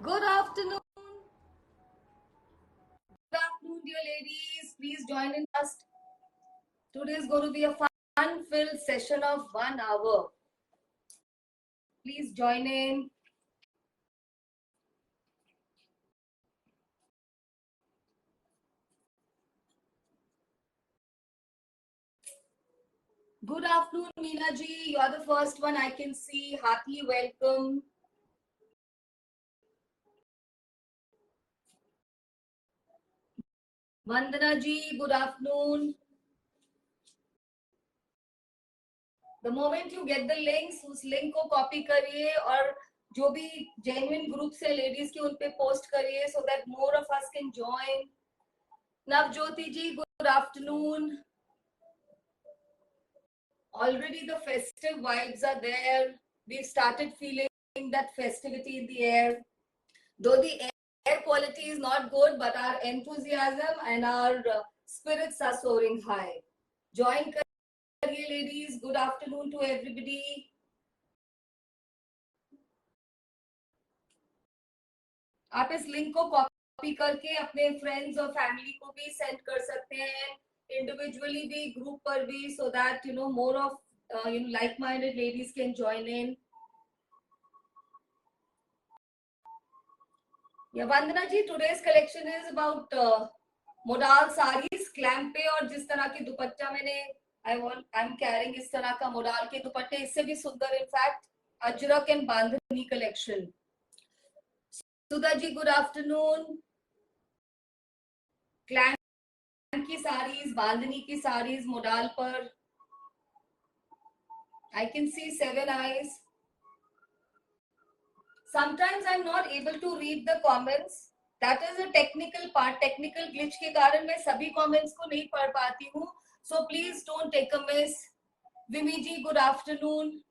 Good afternoon. Good afternoon, dear ladies. Please join in us. Today is going to be a fun-filled session of 1 hour. Please join in. Good afternoon, Meena ji. You are the first one I can see. Heartily welcome. Vandana ji, good afternoon. The moment you get the links, उस link को copy करिए और जो भी genuine groups है ladies के उन पे post करिए so that more of us can join. Navjyoti ji, good afternoon. Already the festive vibes are there. We've started feeling that festivity in the air. Though the air quality is not good, but our enthusiasm and our spirits are soaring high. Join kariye ladies. Good afternoon to everybody. आप इस link को copy करके अपने friends और family को भी send कर सकते हैं, इंडिविजुअली भी, ग्रुप पर भी, so that more of like-minded ladies can join in. Yeah, Vandana ji, today's collection is about modal sarees, clamp पे, और जिस तरह की दुपट्टा मैंने I'm carrying इस तरह का modal के दुपट्टे, इससे भी सुंदर, in fact, Ajrak and bandhani collection. Sudha ji, good afternoon. Clamp की sarees, बांधनी की sarees modal पर. I can see 7 eyes. Sometimes I'm not able to read the comments. That is a technical part. Technical glitch के कारण मैं सभी comments को नहीं पढ़ पाती हूँ. So please don't take a miss. Vimi ji, good afternoon.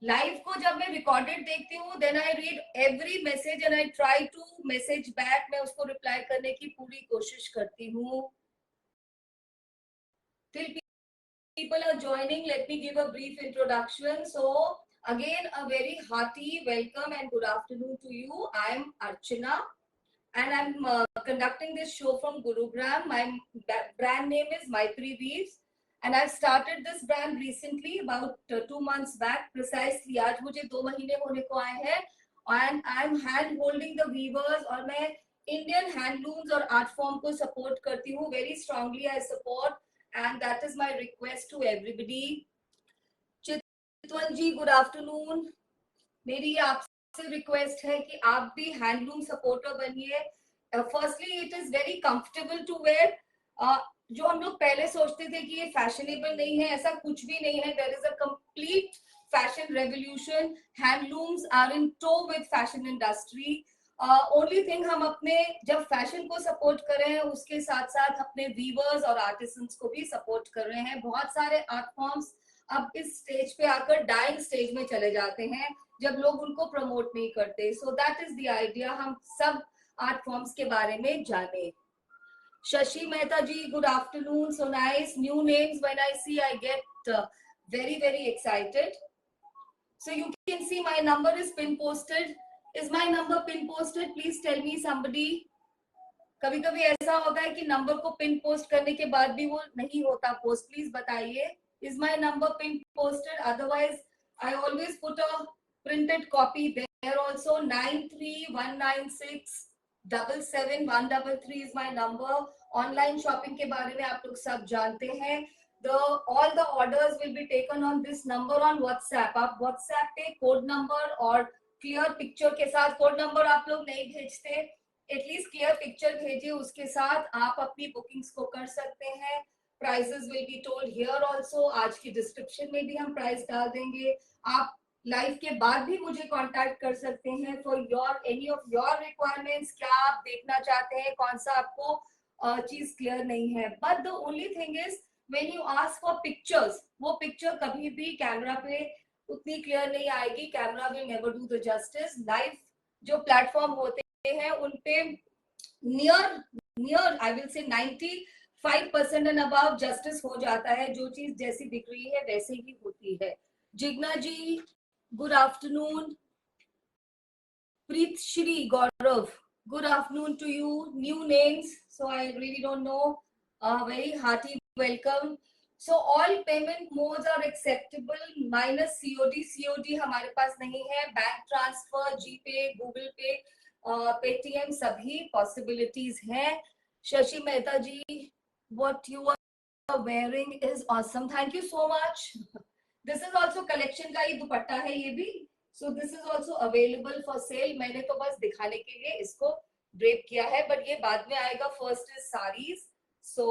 Live को जब मैं recorded देखती हूँ, then I read every message and I try to message back. मैं उसको reply करने की पूरी कोशिश करती हूँ. Till people are joining, let me give a brief introduction. So again, a very hearty welcome and good afternoon to you. I am Archana and I'm conducting this show from Gurugram. My brand name is Maitri Weaves and I've started this brand recently, about 2 months back precisely. आज मुझे 2 महीने होने को आए हैं and I'm hand holding the weavers और मैं Indian handlooms और art form को support करती हूँ. Very strongly I support and that is my request to everybody. Chitwan ji, good afternoon. मेरी आपसे रिक्वेस्ट है कि आप भी हैंडलूम सपोर्टर बनिए. Firstly it is very comfortable to wear. जो हम लोग पहले सोचते थे कि ये फैशनेबल नहीं है, ऐसा कुछ भी नहीं है. There is a complete fashion revolution. Handlooms are in tow with fashion industry. Only thing, हम अपने जब फैशन को सपोर्ट कर रहे हैं उसके साथ साथ अपने वीवर्स और आर्टिसंस को भी सपोर्ट कर रहे हैं. बहुत सारे आर्ट फॉर्म्स अब इस स्टेज पे आकर डाइंग स्टेज में चले जाते हैं जब लोग उनको प्रमोट नहीं करते. So that is the idea, हम सब आर्ट फॉर्म्स के बारे में जाने. Shashi Mehta ji, good afternoon. So nice new names. When I see I get very very excited. So you can see my number is pin posted. Is my number pin posted? Please tell me somebody. कभी कभी ऐसा होता है कि number को pin post करने के बाद भी वो नहीं होता पोस्ट. प्लीज बताइए, is my number pin posted? Otherwise I always put a printed copy there also. 9319677133 is my number. Online shopping के बारे में आप लोग सब जानते हैं. all the orders will be taken on this number on WhatsApp. आप WhatsApp पे कोड नंबर और क्लियर पिक्चर के साथ, कोड नंबर आप लोग नहीं भेजते, एटलीस्ट क्लियर पिक्चर भेजिए, उसके साथ आप अपनी बुकिंग्स को कर सकते हैं. Prices will be told here also. आज की डिस्क्रिप्शन में भी हम प्राइस डाल देंगे. आप लाइव के बाद भी मुझे कांटेक्ट कर सकते हैं for your any of your requirements. क्या आप देखना चाहते हैं, कौन सा आपको चीज क्लियर नहीं है. But the only thing is when you ask for pictures, वो पिक्चर कभी भी कैमरा पे उतनी क्लियर नहीं आएगी. Camera will never do the justice. Live जो प्लेटफॉर्म होते हैं उन पे near I will say 95% and above justice हो जाता है. जो चीज जैसी दिख रही है वैसे ही होती है. Jigna ji, good afternoon. Preet Shri Gaurav, good afternoon to you. New names, so I really don't know. Very hearty welcome. So all payment modes are acceptable minus COD. COD हमारे पास नहीं है. Bank transfer, GPay, Google Pay, Paytm सभी possibilities हैं. Shashi Mehta ji, what you are wearing is awesome. Thank you so much. This is also collection का ही दुपट्टा है ये भी. So this is also available for sale. मैंने तो बस दिखाने के लिए इसको ड्रेप किया है, बट ये बाद में आएगा. First is saris. सो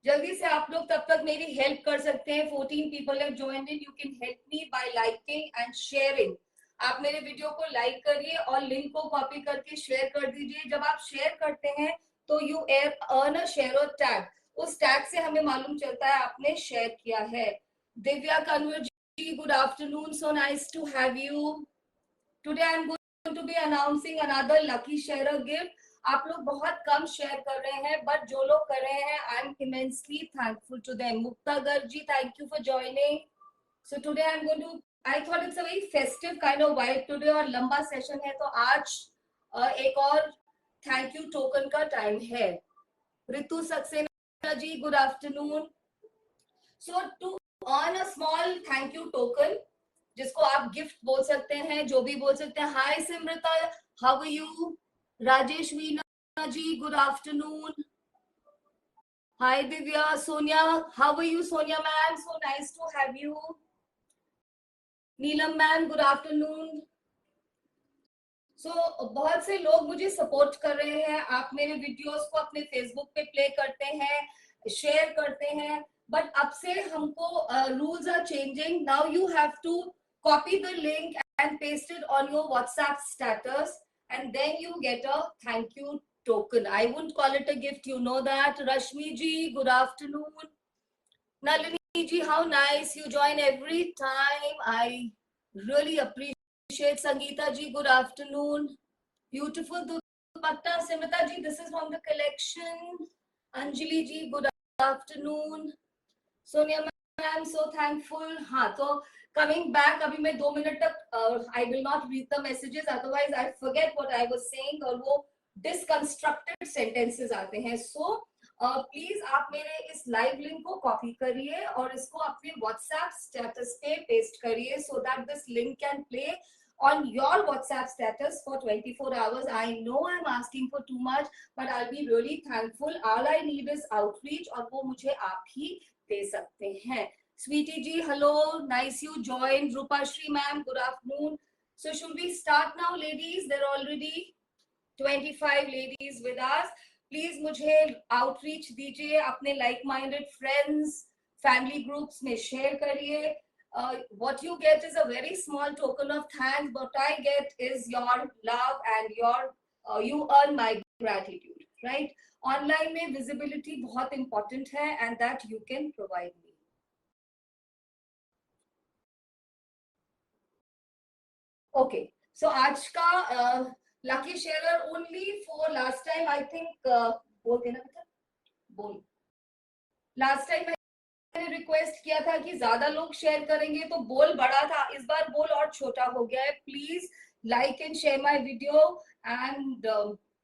जल्दी से आप लोग तब तक मेरी हेल्प कर सकते हैं. 14 people have joined in. You can help me bye liking and sharing. आप मेरे वीडियो को लाइक करिए और लिंक को कॉपी करके शेयर कर दीजिए. जब आप शेयर करते हैं तो you earn a share tag. उस टैग से हमें मालूम चलता है आपने शेयर किया है. Divya Kanwar, good afternoon. So nice to have you. Today I'm going to be announcing another lucky sharer gift. आप लोग बहुत कम शेयर कर रहे हैं, बट जो लोग कर रहे हैं, I am immensely thankful to them. Mukta Garji, thank you for joining. So today I'm going to, I thought it's a very festive kind of vibe today और लंबा सेशन है, तो आज एक और थैंक यू टोकन का time है. Ritu Saxena ji, good afternoon. So to earn a small thank you token, जिसको आप गिफ्ट बोल सकते हैं, जो भी बोल सकते हैं. Hi Simrita, how are you? Rajesh Veena ji, good afternoon. Hi Divya. Sonia, how are you? Sonia ma'am, so nice to have you. Neelam ma'am, good afternoon. So बहुत से लोग मुझे सपोर्ट कर रहे हैं. आप मेरे वीडियोस को अपने फेसबुक पे प्ले करते हैं, शेयर करते हैं, बट अब से हमको rules are changing. Now you have to copy the link and paste it on your WhatsApp status, and then you get a thank you token. I wouldn't call it a gift, you know that. Rashmi ji, good afternoon. Nalini ji, how nice you join every time. I really appreciate. Sangeeta ji, good afternoon. Beautiful dupatta. Simrata ji, this is from the collection. Anjali ji, good afternoon. Sonia ma'am, so thankful. हाँ, तो coming back, अभी मैं 2 minute तक I will not read the messages, otherwise I forget what I was saying और वो disconstructed sentences आते हैं. So please आप मेरे इस लाइव लिंक को कॉपी करिए और इसको अपने व्हाट्सएप स्टेटस पे पेस्ट करिए, so that this link can play on your WhatsApp status for 24 hours. I know I'm asking for too much, but I'll be really thankful. All I need is outreach और वो मुझे आप ही दे सकते हैं. Sweetie ji, hello, nice you joined. Rupashri ma'am, good afternoon. So should we start now, ladies? There are already 25 ladies with us. Please मुझे outreach दीजिए, अपने like-minded friends, family groups में share करिए. What you get is a very small token of thanks. What I get is your love and your you earn my gratitude, right? Online में visibility बहुत important है, and that you can provide me. Okay, so आज का lucky sharer only for last time I think बोल देना बेटा, बोल. Last time मैंने रिक्वेस्ट किया था कि ज्यादा लोग शेयर करेंगे तो बोल बड़ा था, इस बार बोल और छोटा हो गया है. Please like and share my video, and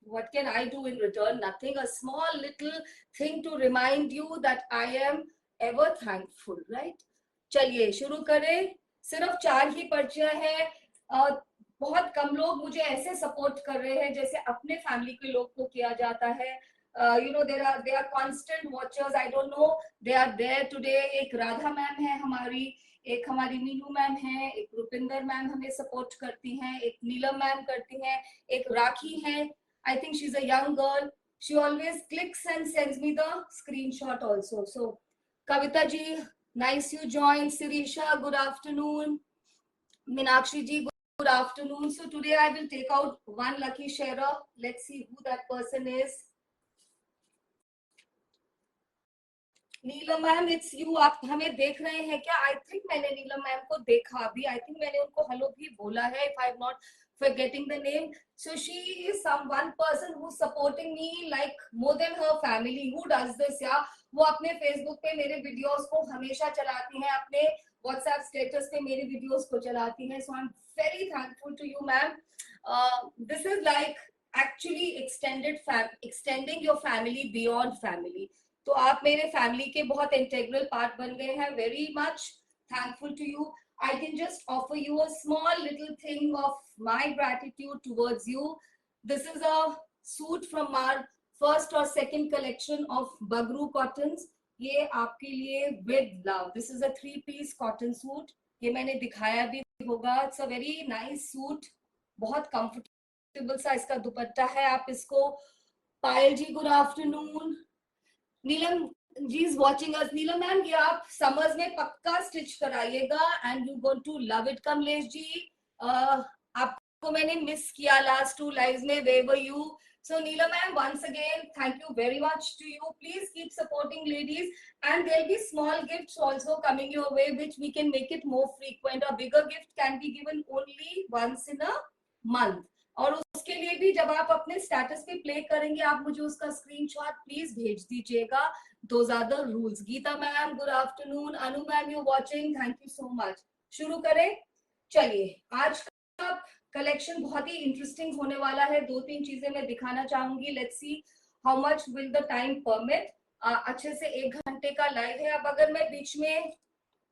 what can I do in return? Nothing. A small little thing to remind you that I am ever thankful, right? चलिए शुरू करें. सिर्फ 4 ही पर्चियां हैं. बहुत कम लोग मुझे ऐसे सपोर्ट कर रहे हैं जैसे अपने फैमिली के लोग को किया जाता है. You know, they are constant watchers. I don't know, they are there today. एक राधा मैम है हमारी, एक हमारी मीनू मैम है, एक रुपिंदर मैम हमें सपोर्ट करती हैं, एक नीलम मैम करती हैं, एक राखी है. I think she's a young girl. She always clicks and sends me the screenshot also. So Kavita ji, nice you joined. Sirisha, good afternoon. Minakshi ji, good afternoon. So today I will take out one lucky sharer. Let's see who that person is. Neelam ma'am, it's you. आप हमें देख रहे हैं क्या? I think मैंने नीलम ma'am को देखा अभी. आई थिंक मैंने उनको हेलो भी बोला है, if I am not forgetting the name. So she is some one person who's supporting me like more than her family. Who does this? Yeah, वो अपने Facebook पे मेरे वीडियोस को हमेशा चलाती हैं, अपने WhatsApp स्टेटस पे मेरे वीडियोस को चलाती हैं. So I'm very thankful to you, ma'am. This is like actually extending your family beyond family. तो आप मेरे फैमिली के बहुत इंटेग्रल पार्ट बन गए हैं. Very much thankful to you. I can just offer you a small little thing of my gratitude towards you. This is a suit from our first or second collection of Bagru cottons. ये आपके लिए with love. This is a 3-piece cotton suit. ये मैंने दिखाया भी होगा. It's a very nice suit. बहुत comfortable सा इसका दुपट्टा है. आप इसको Payal ji good afternoon. Neelam ji is watching us. Neelam ma'am ये आप समर्स में पक्का स्टिच कराइएगा and you going to love it. Kamlesh ji आपको मैंने मिस किया लास्ट 2 लाइव्स में. Where were you? So Neela ma'am, once again, thank you very much to you. Please keep supporting ladies, and there'll be small gifts also coming your way, which we can make it more frequent. A bigger gift can be given only once in a month. और उसके लिए भी जब आप अपने status पे play करेंगे, आप मुझे उसका स्क्रीनशॉट प्लीज भेज दीजिएगा. Those are the rules. Geeta ma'am good afternoon. Anu ma'am you watching, thank you so much. शुरू करें. चलिए आज का कलेक्शन बहुत ही इंटरेस्टिंग होने वाला है. 2-3 चीजें मैं दिखाना चाहूंगी. Let's see how much will the time permit. अच्छे से 1 घंटे का लाइव है. अब अगर मैं बीच में,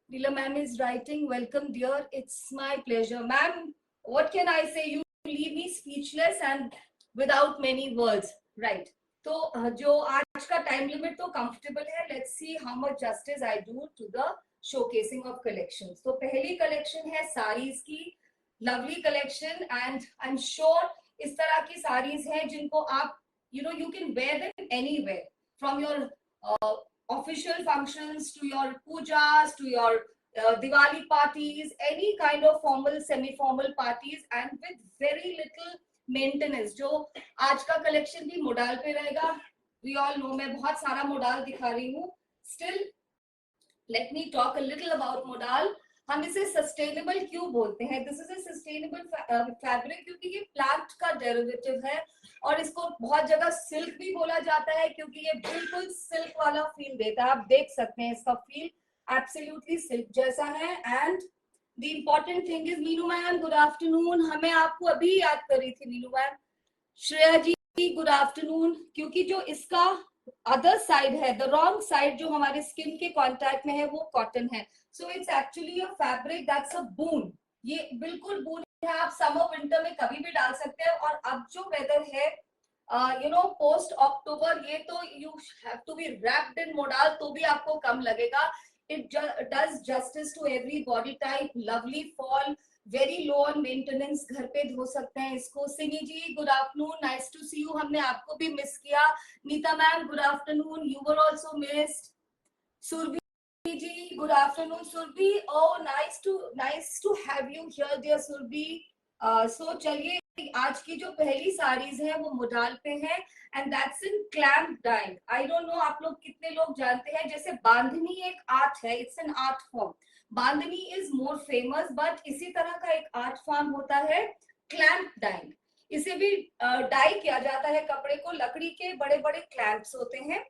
Neela ma'am is writing welcome dear, it's my pleasure. Ma'am what can I say, you leave me speechless and without many words, right? तो जो आज का टाइम लिमिट तो कंफर्टेबल है. Let's see how much justice I do to the showcasing of collections. तो पहली collection है साड़ीज की. Lovely collection and I am sure इस तरह की साड़ीज हैं जिनको आप you can wear them anywhere, from your official functions to your pujas to your Diwali parties, any kind of formal semi-formal parties, and with very little maintenance. जो आज का collection भी मोडाल पे रहेगा. We all know मैं बहुत सारा modal दिखा रही हूँ. Still, let me talk a little about modal. हम इसे सस्टेनेबल क्यों बोलते हैं? This is a sustainable fabric क्योंकि ये प्लांट का डेरिवेटिव है, और इसको बहुत जगह सिल्क भी बोला जाता है क्योंकि ये बिल्कुल सिल्क वाला फील देता है. आप देख सकते हैं इसका फील एब्सोल्युटली सिल्क जैसा है. And the important thing is, Neelu ma'am good afternoon. हमें आपको अभी याद कर रही थी नीलू मैम. श्रेया जी गुड आफ्टरनून. क्योंकि जो इसका अदर साइड है, द रॉन्ग साइड जो हमारे स्किन के कांटेक्ट में है, वो कॉटन है. So it's actually a fabric that's a boon. ये बिल्कुल बून है. आप समर विंटर में कभी भी डाल सकते हैं. और अब जो वेदर है पोस्ट अक्टूबर, ये तो you have to be wrapped in modal, तो भी आपको कम लगेगा. It does justice to every body type. Lovely fall, very low on maintenance. घर पे धो सकते हैं इसको. Sini ji good afternoon, nice to see you. हमने आपको भी मिस किया. Neeta ma'am good afternoon, you were also missed. Surabhi ji good afternoon. Surabhi, oh nice to have you here dear Surabhi. So चलिए आज की जो पहली साड़ीज है वो मोडाल पे है, and that's in clamp dyeing. I don't know आप लोग कितने लोग जानते हैं, जैसे बांधनी एक आर्ट है, it's an art form. Bandhani is more famous, but इसी तरह का एक आर्ट फॉर्म होता है क्लैम्प डाइंग. इसे भी डाई किया जाता है कपड़े को. लकड़ी के बड़े बड़े क्लैम्प्स होते हैं,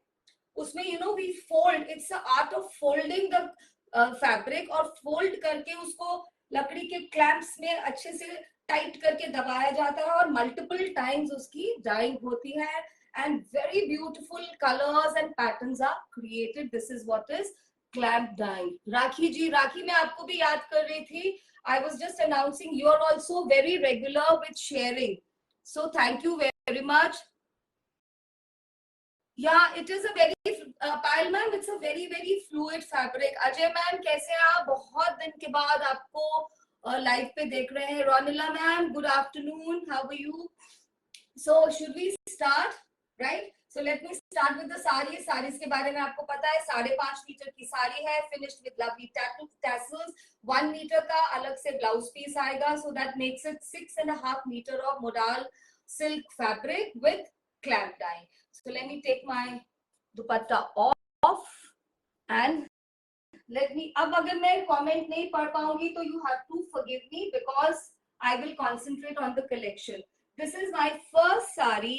उसमें we fold. It's art of folding the fabric, और फोल्ड करके उसको लकड़ी के क्लैम्प्स में अच्छे से टाइट करके दबाया जाता है, और मल्टीपल टाइम्स उसकी डाइंग होती है, and very beautiful colours and patterns are created. This is what is clamp dyeing. Rakhi ji, Rakhi मैं आपको भी याद कर रही थी. I was just announcing you are also very regular with sharing, so thank you very much. Yeah, it is a very Payal ma'am, it's a very fluid fabric. Ajay ma'am कैसे हैं आप? बहुत दिन के बाद आपको लाइव पे देख रहे हैं. Ronila ma'am good afternoon, how are you? So should we start, right? So let me start with the sari. Saris के बारे में आपको पता है, 5.5 मीटर की साड़ी है, finished with lovely tassels. 1 metre का अलग से ब्लाउज पीस आएगा, so that makes it 6.5 metre of modal silk fabric with clamp dye. So let me take my dupatta off and let me. अब अगर मैं comment नहीं पढ़ पाऊंगी तो you have to forgive me because I will concentrate on the collection. This is my first sari,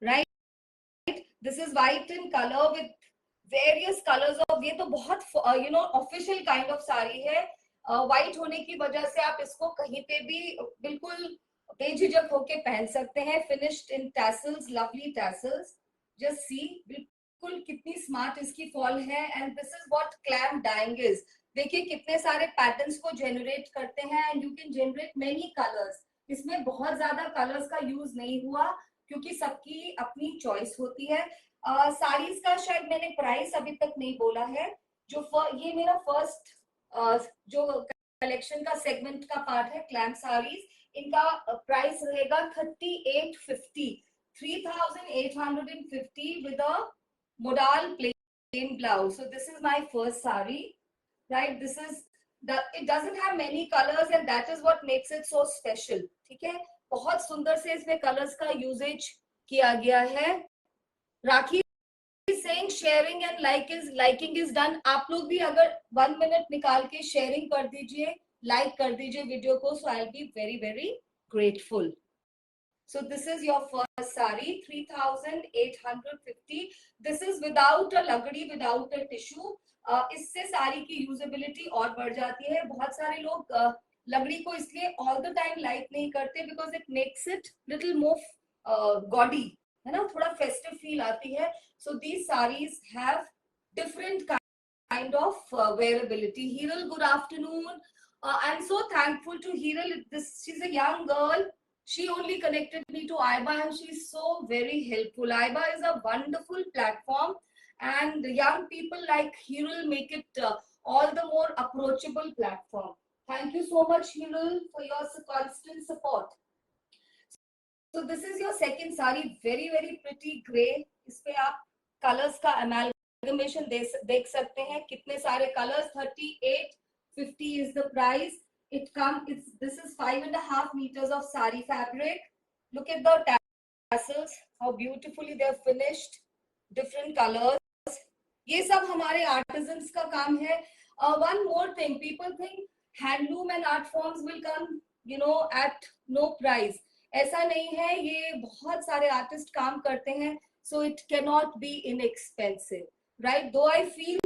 right? This is white in color with various colors of. ये तो बहुत official kind of साड़ी है. White होने की वजह से आप इसको कहीं पे भी बिल्कुल बेझिझक होके पहन सकते हैं. Finished in tassels, lovely tassels. Just see, बिल्कुल कितनी स्मार्ट इसकी फॉल है. And this is what clamp dyeing is. देखिए कितने सारे पैटर्न्स को जनरेट करते हैं and you can generate many colours. इसमें बहुत ज्यादा कलर्स का यूज नहीं हुआ क्योंकि सबकी अपनी चॉइस होती है. साड़ीज का शायद मैंने प्राइस अभी तक नहीं बोला है. ये मेरा फर्स्ट जो कलेक्शन का सेगमेंट का पार्ट है, क्लैम साड़ीज. इनका प्राइस रहेगा 3850, 3850 with a modal plain blouse. So this is my first sari, right? It doesn't have many colors and that is what makes it so special. ठीक है, बहुत सुंदर से इसमें कलर्स का यूजेज किया गया है. राखी saying sharing and liking is done. आप लोग भी अगर 1 मिनट निकाल के शेयरिंग कर दीजिए, लाइक कर दीजिए वीडियो को, so I'll be very very grateful. So this is your first sari, 3850. This is without a lagdi, without a tissue. इससे साड़ी की यूजेबिलिटी और बढ़ जाती है. बहुत सारे लोग लकड़ी को इसलिए ऑल द टाइम लाइक नहीं करते because it makes it little more gaudy, है ना, थोड़ा फेस्टिव फील आती है. So these saris have different kind of wearability. Hiral, good afternoon. I'm so thankful to Hiral. She's a young girl. She only connected me to Aiba and she's so very helpful. Aiba is a wonderful platform and young people like Hiral make it all the more approachable platform. Thank you so much, Hiral, for your constant support. So this is your second sari, very very pretty gray. इस पे आप colors का amalgamation देख सकते हैं. कितने सारे colors. 3850 is the price. This is 5.5 meters of sari fabric. Look at the tassels, how beautifully they're finished. Different colors. ये सब हमारे artisans का काम है. One more thing, people think handloom and art forms will come, at no price. ऐसा नहीं है. ये बहुत सारे आर्टिस्ट काम करते हैं, so it cannot be inexpensive, right? Though I feel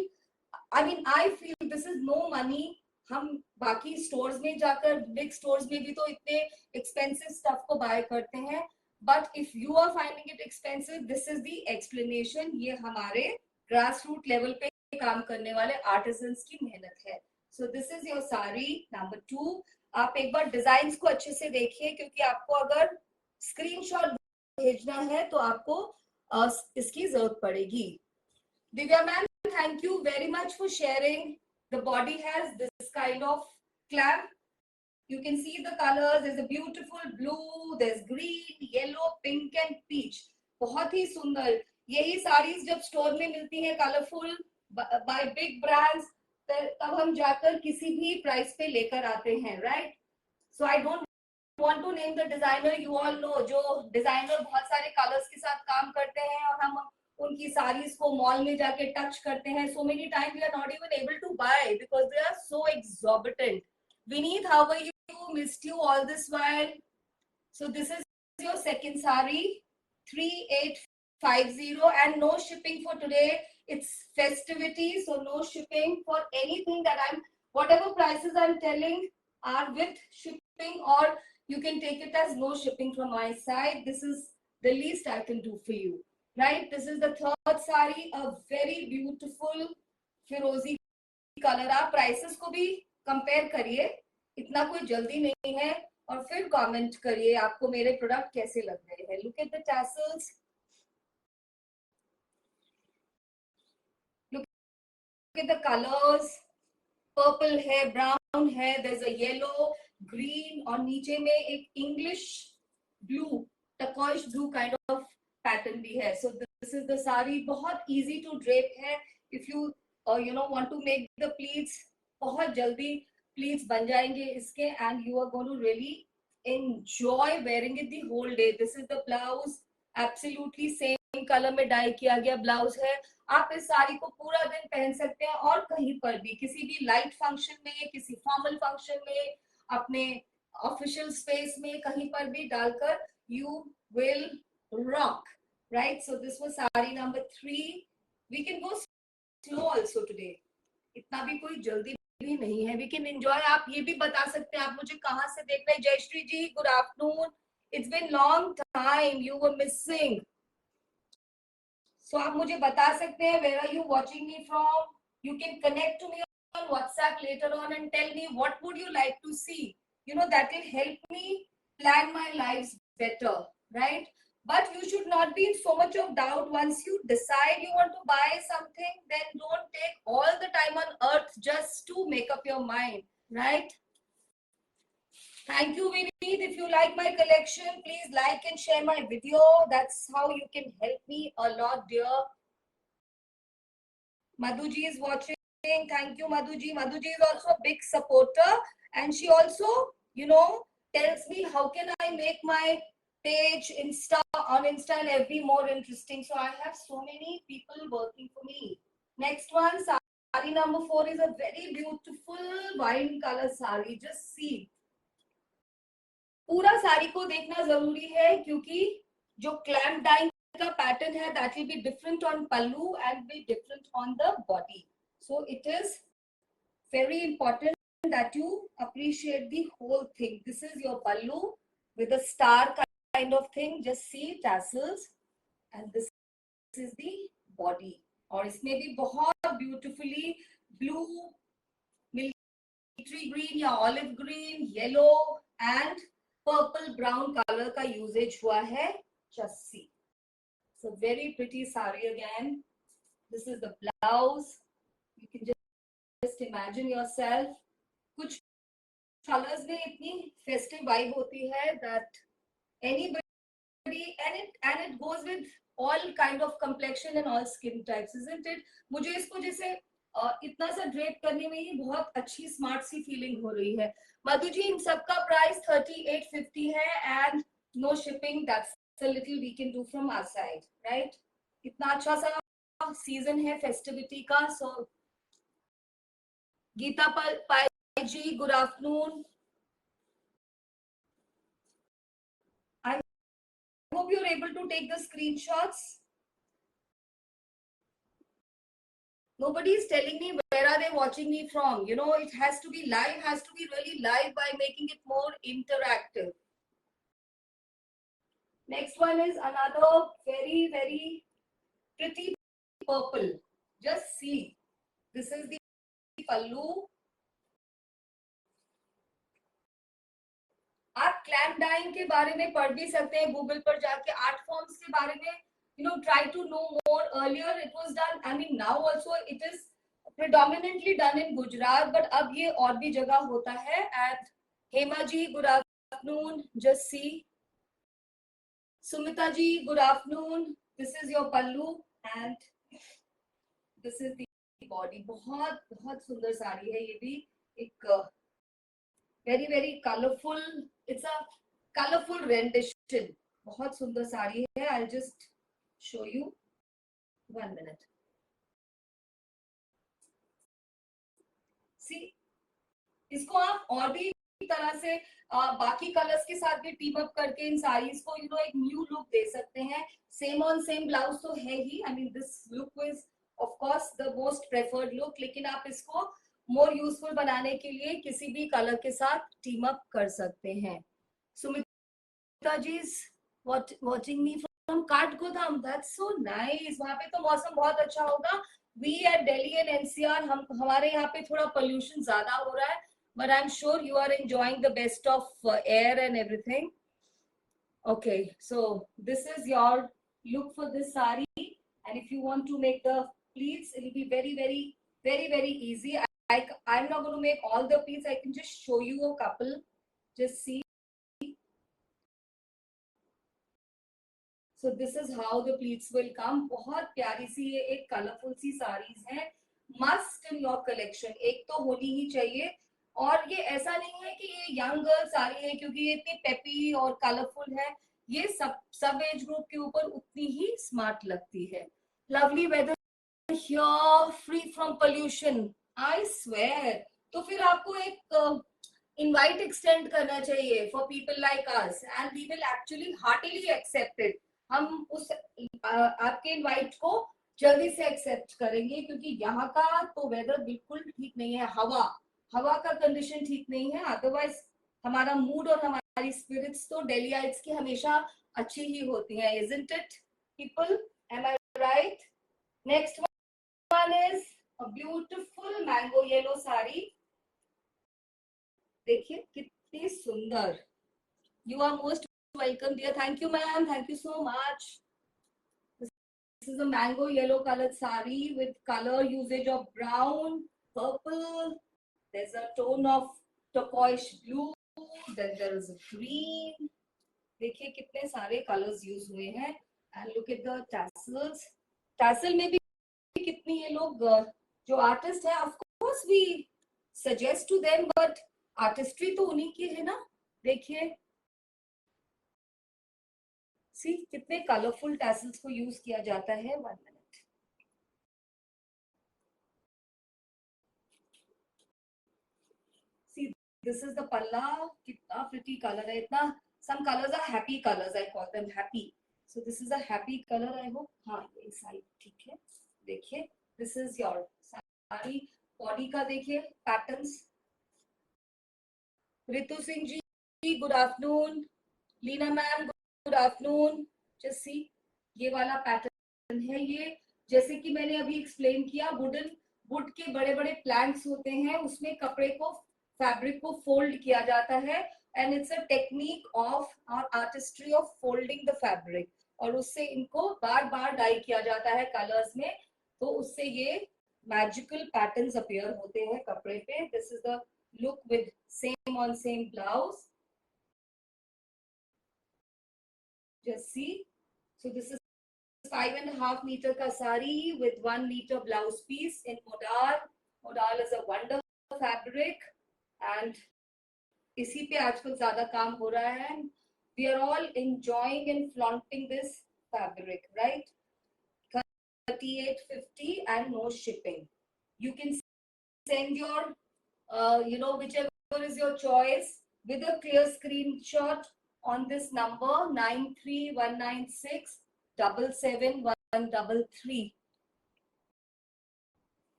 this is no money. हम बाकी स्टोर्स में जाकर, बिग स्टोर्स में भी तो इतने एक्सपेंसिव स्टफ को बाय करते हैं. But if you are finding it expensive, this is the explanation. ये हमारे ग्रास रूट लेवल पे काम करने वाले आर्टिजन्स की मेहनत है. So this is your sari number 2. आप एक बार डिजाइन को अच्छे से देखिए क्योंकि आपको अगर स्क्रीनशॉट भेजना है तो आपको इसकी जरूरत पड़ेगी. Divya ma'am, thank you very much for sharing. The body has this kind of clamp. You can see the colors. There's a beautiful blue, there's green, yellow, pink and peach. बहुत ही सुंदर. यही साड़ीज जब स्टोर में मिलती हैं कलरफुल बाय बिग ब्रांड्स, तब हम जाकर किसी भी प्राइस पे लेकर आते हैं, right? So I don't want to name the designer. You all know जो डिजाइनर बहुत सारे कलर्स के साथ काम करते हैं और हम उनकी साड़ीज को मॉल में जाके टच करते हैं. So many times we are not even able to buy because they are so exorbitant. Vineet, how are you? Missed you all this while. So this is your second sari, 3850 and no shipping for today. It's festivity, so no shipping for anything that whatever prices I'm telling are with shipping, or you can take it as no shipping from my side. This is the least I can do for you. Right, this is the third sari, a very beautiful फिरोजी colour. आप prices को भी compare करिए, इतना कोई जल्दी नहीं है, और फिर कमेंट करिए आपको मेरे प्रोडक्ट कैसे लग रहे हैं. Look at the tassels, look at the colours. Purple है, ब्राउन है, there is a yellow, green, और नीचे में एक English blue, turquoise blue kind of pattern भी है. So this is the sari. बहुत इजी टू ड्रेप है. If you want to make the pleats, बहुत जल्दी प्लीट्स बन जाएंगे इसके, and you are going to really enjoy wearing it the whole day. This is the blouse, absolutely same colour में die किया गया blouse है. आप इस साड़ी को पूरा दिन पहन सकते हैं और कहीं पर भी, किसी भी लाइट फंक्शन में, किसी फॉर्मल फंक्शन में, अपने ऑफिशियल स्पेस में, कहीं पर भी डालकर you will rock, right? So this was sari number 3. We can go slow also today. इतना भी कोई जल्दी भी नहीं है. We can enjoy. आप ये भी बता सकते हैं आप मुझे कहाँ से देख रहे हैं. Jayashree ji, good afternoon. It's been long time. You were missing. So आप मुझे बता सकते हैं where are you watching me from? You can connect to me on WhatsApp later on and tell me what would you like to see. You know, that will help me plan my lives better, right? But you should not be in so much of doubt. Once you decide you want to buy something, then don't take all the time on earth just to make up your mind, right? Thank you, Vineet. If you like my collection, please like and share my video. That's how you can help me a lot, dear. Madhuji is watching. Thank you, Madhuji. Madhuji is also a big supporter. And she also, you know, tells me how can I make my page on Insta and FB more interesting. So I have so many people working for me. Next one, sari number 4 is a very beautiful wine color sari. Just see. पूरा साड़ी को देखना जरूरी है क्योंकि जो clamp dying का pattern है that will be different on pallu and be different on the body. So it is very important that you appreciate the whole thing. This is your pallu with a star kind of thing. Just see tassels, and this is the body. और इसमें भी बहुत beautifully blue, military green या olive green, yellow and purple brown colour का usage हुआ है. Just see. It's a very pretty sari again. This is the blouse. You can just imagine yourself. कुछ colors में इतनी festive vibe होती है that anybody and it goes with all kind of complexion and all skin types, isn't it? मुझे इसको जैसे इतना सा ड्रेप करने में ही बहुत अच्छी स्मार्ट सी फीलिंग हो रही है. मधु जी, इन सबका प्राइस 3850 है and no shipping. That's a little we can do from our side, right? इतना अच्छा सा सीजन है फेस्टिविटी का. So Geeta Pai ji, good afternoon. I hope you are able to take the screenshots. Nobody is telling me where are they watching me from. You know, it has to be live, has to be really live by making it more interactive. Next one is another very, very pretty purple. Just see. This is the pallu. आप clamp dying के बारे में पढ़ भी सकते हैं Google पर जाके. आर्ट फॉर्म्स के बारे में try to know more. Earlier it was done, I mean now also it is predominantly done in Gujarat, but अब ये और भी जगह होता है. And Hema ji, good afternoon. Just see. Sumita ji, good afternoon. This is your pallu and this is the body. बहुत बहुत सुंदर साड़ी है ये भी. एक very very colorful. It's a colorful rendition. बहुत सुंदर साड़ी है. I'll just show you. 1 minute. See, इसको आप और भी तरह से बाकी कलर्स के साथ भी टीम अप करके इन साड़ीज को एक न्यू लुक दे सकते हैं. सेम ऑन सेम ब्लाउज तो है ही. I mean this look is of course the most preferred look, लेकिन आप इसको मोर यूजफुल बनाने के लिए किसी भी कलर के साथ टीम अप कर सकते हैं. Sumita ji is watching me from Kathgodam. That's so nice. वहां पे तो मौसम बहुत अच्छा होगा. We at Delhi and NCR, हमारे यहाँ पे थोड़ा पोल्यूशन ज्यादा हो रहा है, but I'm sure you are enjoying the best of air and everything. Okay, so this is your look for this sari, and if you want to make the pleats, it will be very very very very easy. I'm not going to make all the pleats. I can just show you a couple. Just see. So this is how the pleats will come. बहुत प्यारी सी ये एक colourful सी साड़ीज है. Must in your collection. एक तो होनी ही चाहिए. और ये ऐसा नहीं है कि ये यंग गर्ल साड़ी है क्योंकि ये इतनी पेपी और कलरफुल है. ये सब एज ग्रुप के ऊपर उतनी ही स्मार्ट लगती है. Lovely weather here, free from pollution. I swear. तो फिर आपको एक इनवाइट एक्सटेंड करना चाहिए for people like us, and we will actually heartily accept it. हम उस आपके इनवाइट को जल्दी से एक्सेप्ट करेंगे क्योंकि यहाँ का तो वेदर बिल्कुल ठीक नहीं है. हवा का कंडीशन ठीक नहीं है. अदरवाइज हमारा मूड और हमारा हमारी स्पिरिट्स तो डेलीइट्स की हमेशा अच्छी ही होती हैं, isn't it people? Am I right? Next one is a beautiful mango yellow sari. देखिए कितनी सुंदर. You are most welcome dear. Thank you ma'am. Thank you so much. This is a mango yellow colored sari with color usage of brown, purple. There's a tone of turquoise blue. Then there is a green. देखिए कितने सारे colours use हुए हैं. And look at the tassels. Tassel में भी कितनी ये लोग जो आर्टिस्ट है, of course we suggest to them, but artistry तो उन्हीं की है ना. देखिए सी कितने कलरफुल टैसल्स को यूज किया जाता है. 1 minute. See this is the पल्ला. कितना प्रिटी कलर है. इतना some colors are happy colors, I call them happy. So this is a happy color, I hope. हाँ ये साइड ठीक है. देखिए this is your sari body का देखिए patterns. Ritu Singh ji good afternoon. Leena ma'am good afternoon. Just see ये वाला पैटर्न है. ये जैसे कि मैंने अभी एक्सप्लेन किया, वुड के बड़े बड़े प्लैंक्स होते हैं, उसमें कपड़े को फैब्रिक को फोल्ड किया जाता है. And it's a technique of our artistry of folding the fabric. और उससे इनको बार बार डाई किया जाता है कलर्स में, तो उससे ये मैजिकल पैटर्न्स अपीयर होते हैं कपड़े पे. This is the look with same on same blouse. Just see. So this is 5.5 metre का sari with 1 meter blouse piece in modal. Modal is a wonderful fabric and इसी पे आजकल ज्यादा काम हो रहा है. We are all enjoying and flaunting this fabric, right? 38.50 and no shipping. You can send your, whichever is your choice, with a clear screenshot on this number 93196 77133.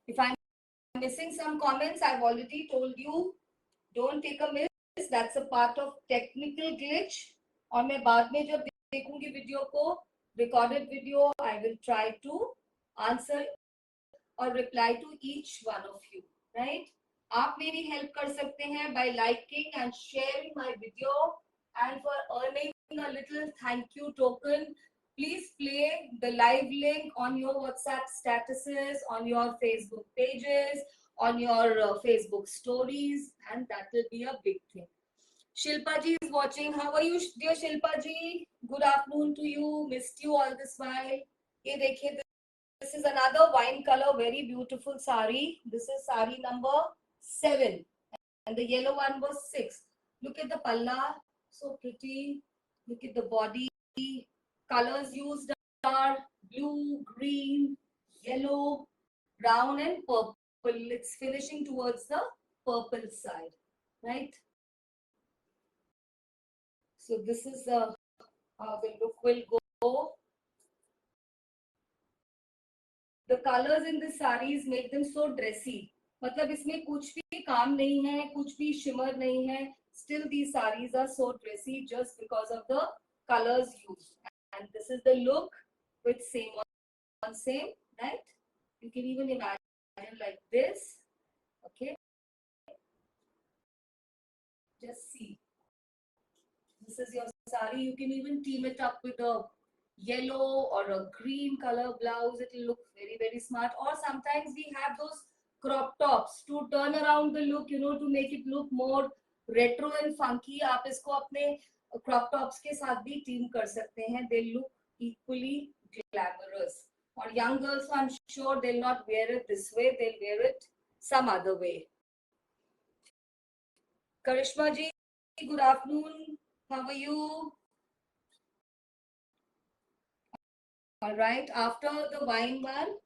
If I'm missing some comments, I've already told you, don't take a miss. That's a part of technical glitch. और मैं बाद में जब देखूंगी video को, recorded video, I will try to answer or reply to each one of you, right? आप मेरी help कर सकते हैं by liking and sharing my video, and for earning a little thank you token, please play the live link on your WhatsApp statuses, on your Facebook pages, on your Facebook stories, and that will be a big thing. Shilpa ji is watching. How are you, dear Shilpa ji? Good afternoon to you. Missed you all this while. ये देखिए, this is another wine color, very beautiful sari. This is sari number 7, and the yellow one was 6. Look at the palla, so pretty. Look at the body. Colors used are blue, green, yellow, brown, and purple. It's finishing towards the purple side, right? So this is how the look will go. The colors in the sarees make them so dressy. मतलब इसमें कुछ भी काम नहीं है, कुछ भी shimmer नहीं है. Still these sarees are so dressy just because of the colors used. And this is the look with same on same, right? You can even imagine like this. Okay. Just see. This is your sari. You can even team it up with a yellow or a green color blouse. It will look very, very smart. Or sometimes we have those crop tops to turn around the look, to make it look more retro and funky. आप इसको अपने crop tops के साथ भी team कर सकते हैं. They look equally glamorous. Or young girls, I'm sure they'll not wear it this way. They'll wear it some other way. Karishma ji, good afternoon. How are you? All right. After the wine one,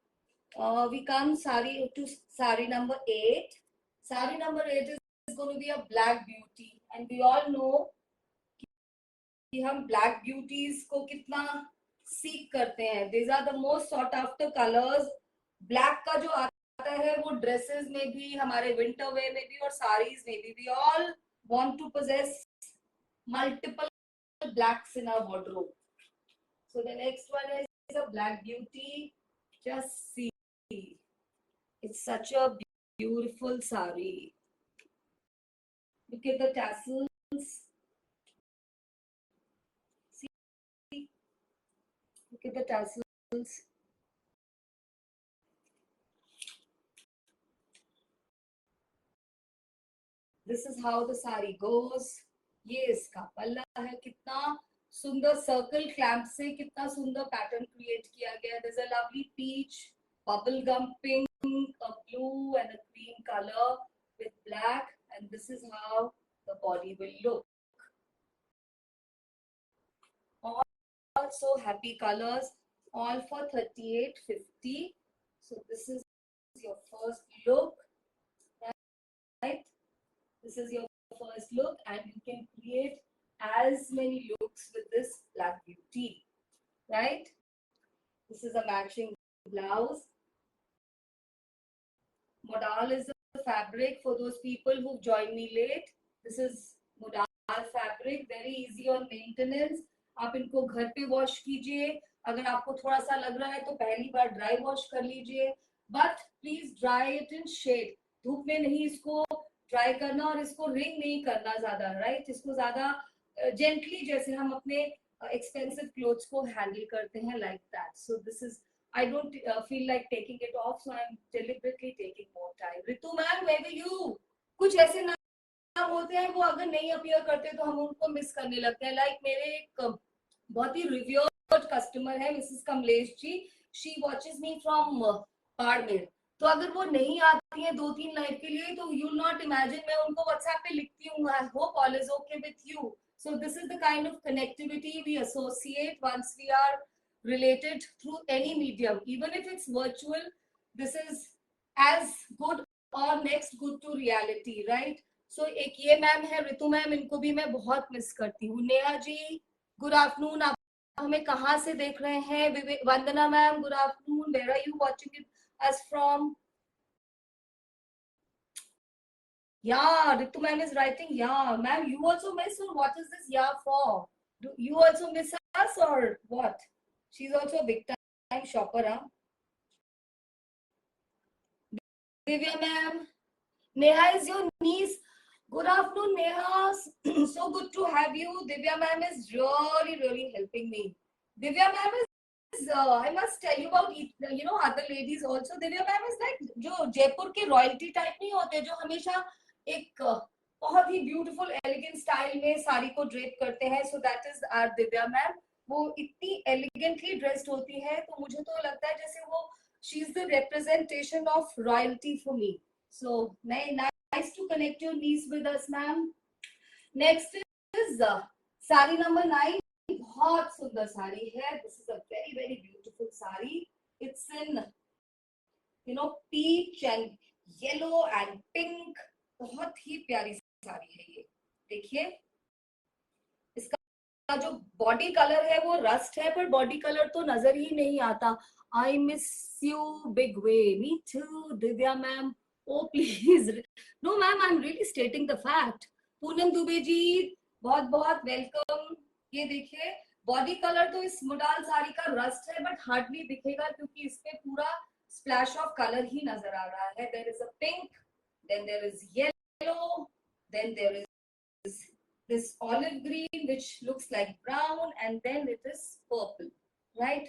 we come to sari number 8. Sari number 8 is going to be a black beauty, and we all know कि हम black beauties को कितना seek करते हैं. These are the most sought after colors. Black का जो आता है वो dresses में भी, हमारे winter wear में भी और sarees में भी. We all want to possess multiple blacks in our wardrobe. So the next one is a black beauty. Just see, it's such a beautiful sari. Look at the tassels. See, look at the tassels. This is how the sari goes. ये इसका पल्ला है, कितना सुंदर circle clamp से कितना सुंदर pattern create किया गया. There's a lovely peach, bubblegum pink, a blue and a cream color with black, and this is how the body will look. Also happy colors, all for 38.50. So this is your first look, right? This is your first look, and you can create as many looks with this black beauty, right? This is a matching blouse. Modal is the fabric for those people who joined me late. This is modal fabric, very easy on maintenance. आप इनको घर पे wash कीजिए. अगर आपको थोड़ा सा लग रहा है तो पहली बार ड्राई वॉश कर लीजिए, but please dry it in shade. धूप में नहीं इसको ड्राई करना, और इसको रिंग नहीं करना ज्यादा, राइट? इसको ज्यादा जेंटली, जैसे हम अपने एक्सपेंसिव क्लोथ्स को हैंडल करते हैं, like that. So this is, I don't feel like taking it off, so I'm deliberately taking more time. Ritu ma'am, where were you? कुछ ऐसे नाम होते हैं वो अगर नहीं अपीयर करते तो हम उनको मिस करने लगते हैं. लाइक मेरे एक बहुत ही रिव्यूअर्ड कस्टमर है, Mrs Kamlesh ji. She watches me from Barmer. तो अगर वो नहीं आती है 2-3 लाइव के लिए, तो यू नॉट इमेजिन मैं उनको व्हाट्सएप पे लिखती हूँ, I hope all is okay with you. So this is the kind of connectivity we associate once we are related through any medium, even if it's virtual. This is as good or next good to reality, right? So एक ये ma'am है Ritu ma'am, इनको भी मैं बहुत miss करती हूँ. Neha ji, good afternoon. आप हमें कहाँ से देख रहे हैं? Vandana ma'am, good afternoon. Where are you watching us from? Yeah, Ritu ma'am is writing. Yeah, ma'am, you also miss, or what is this yeah for? Do you also miss us or what? She's also a big time shopper, huh? Divya ma'am, Neha is your niece. Good afternoon, Neha. So good to have you. Divya ma'am is really helping me. Divya ma'am is, I must tell you about, other ladies also. Divya ma'am is like जो जयपुर के royalty type नहीं होते, जो हमेशा एक बहुत ही beautiful elegant style में साड़ी को ड्रेप करते हैं. So that is our Divya ma'am. वो इतनी एलिगेंटली ड्रेस्ड होती है, तो मुझे तो लगता है जैसे वो she is the representation of royalty for me. So nice to connect your needs with us ma'am. Next is sari number 9. बहुत सुंदर साड़ी है. This is a very beautiful sari. It's in peach and yellow and pink. बहुत ही प्यारी साड़ी है ये. देखिए, इसका जो बॉडी कलर है वो रस्ट है, पर बॉडी कलर तो नजर ही नहीं आता. I miss you big way. Me too Divya ma'am. Oh please. No ma'am, I am really stating the fact. Poonam Dubey ji, बहुत बहुत वेलकम. ये देखिए, बॉडी कलर तो इस मोडाल साड़ी का रस्ट है, बट हार्डली दिखेगा क्योंकि इसमें पूरा स्प्लैश ऑफ कलर ही नजर आ रहा है. There is a pink, then there is yellow, then there is this olive green which looks like brown, and then it is purple, right?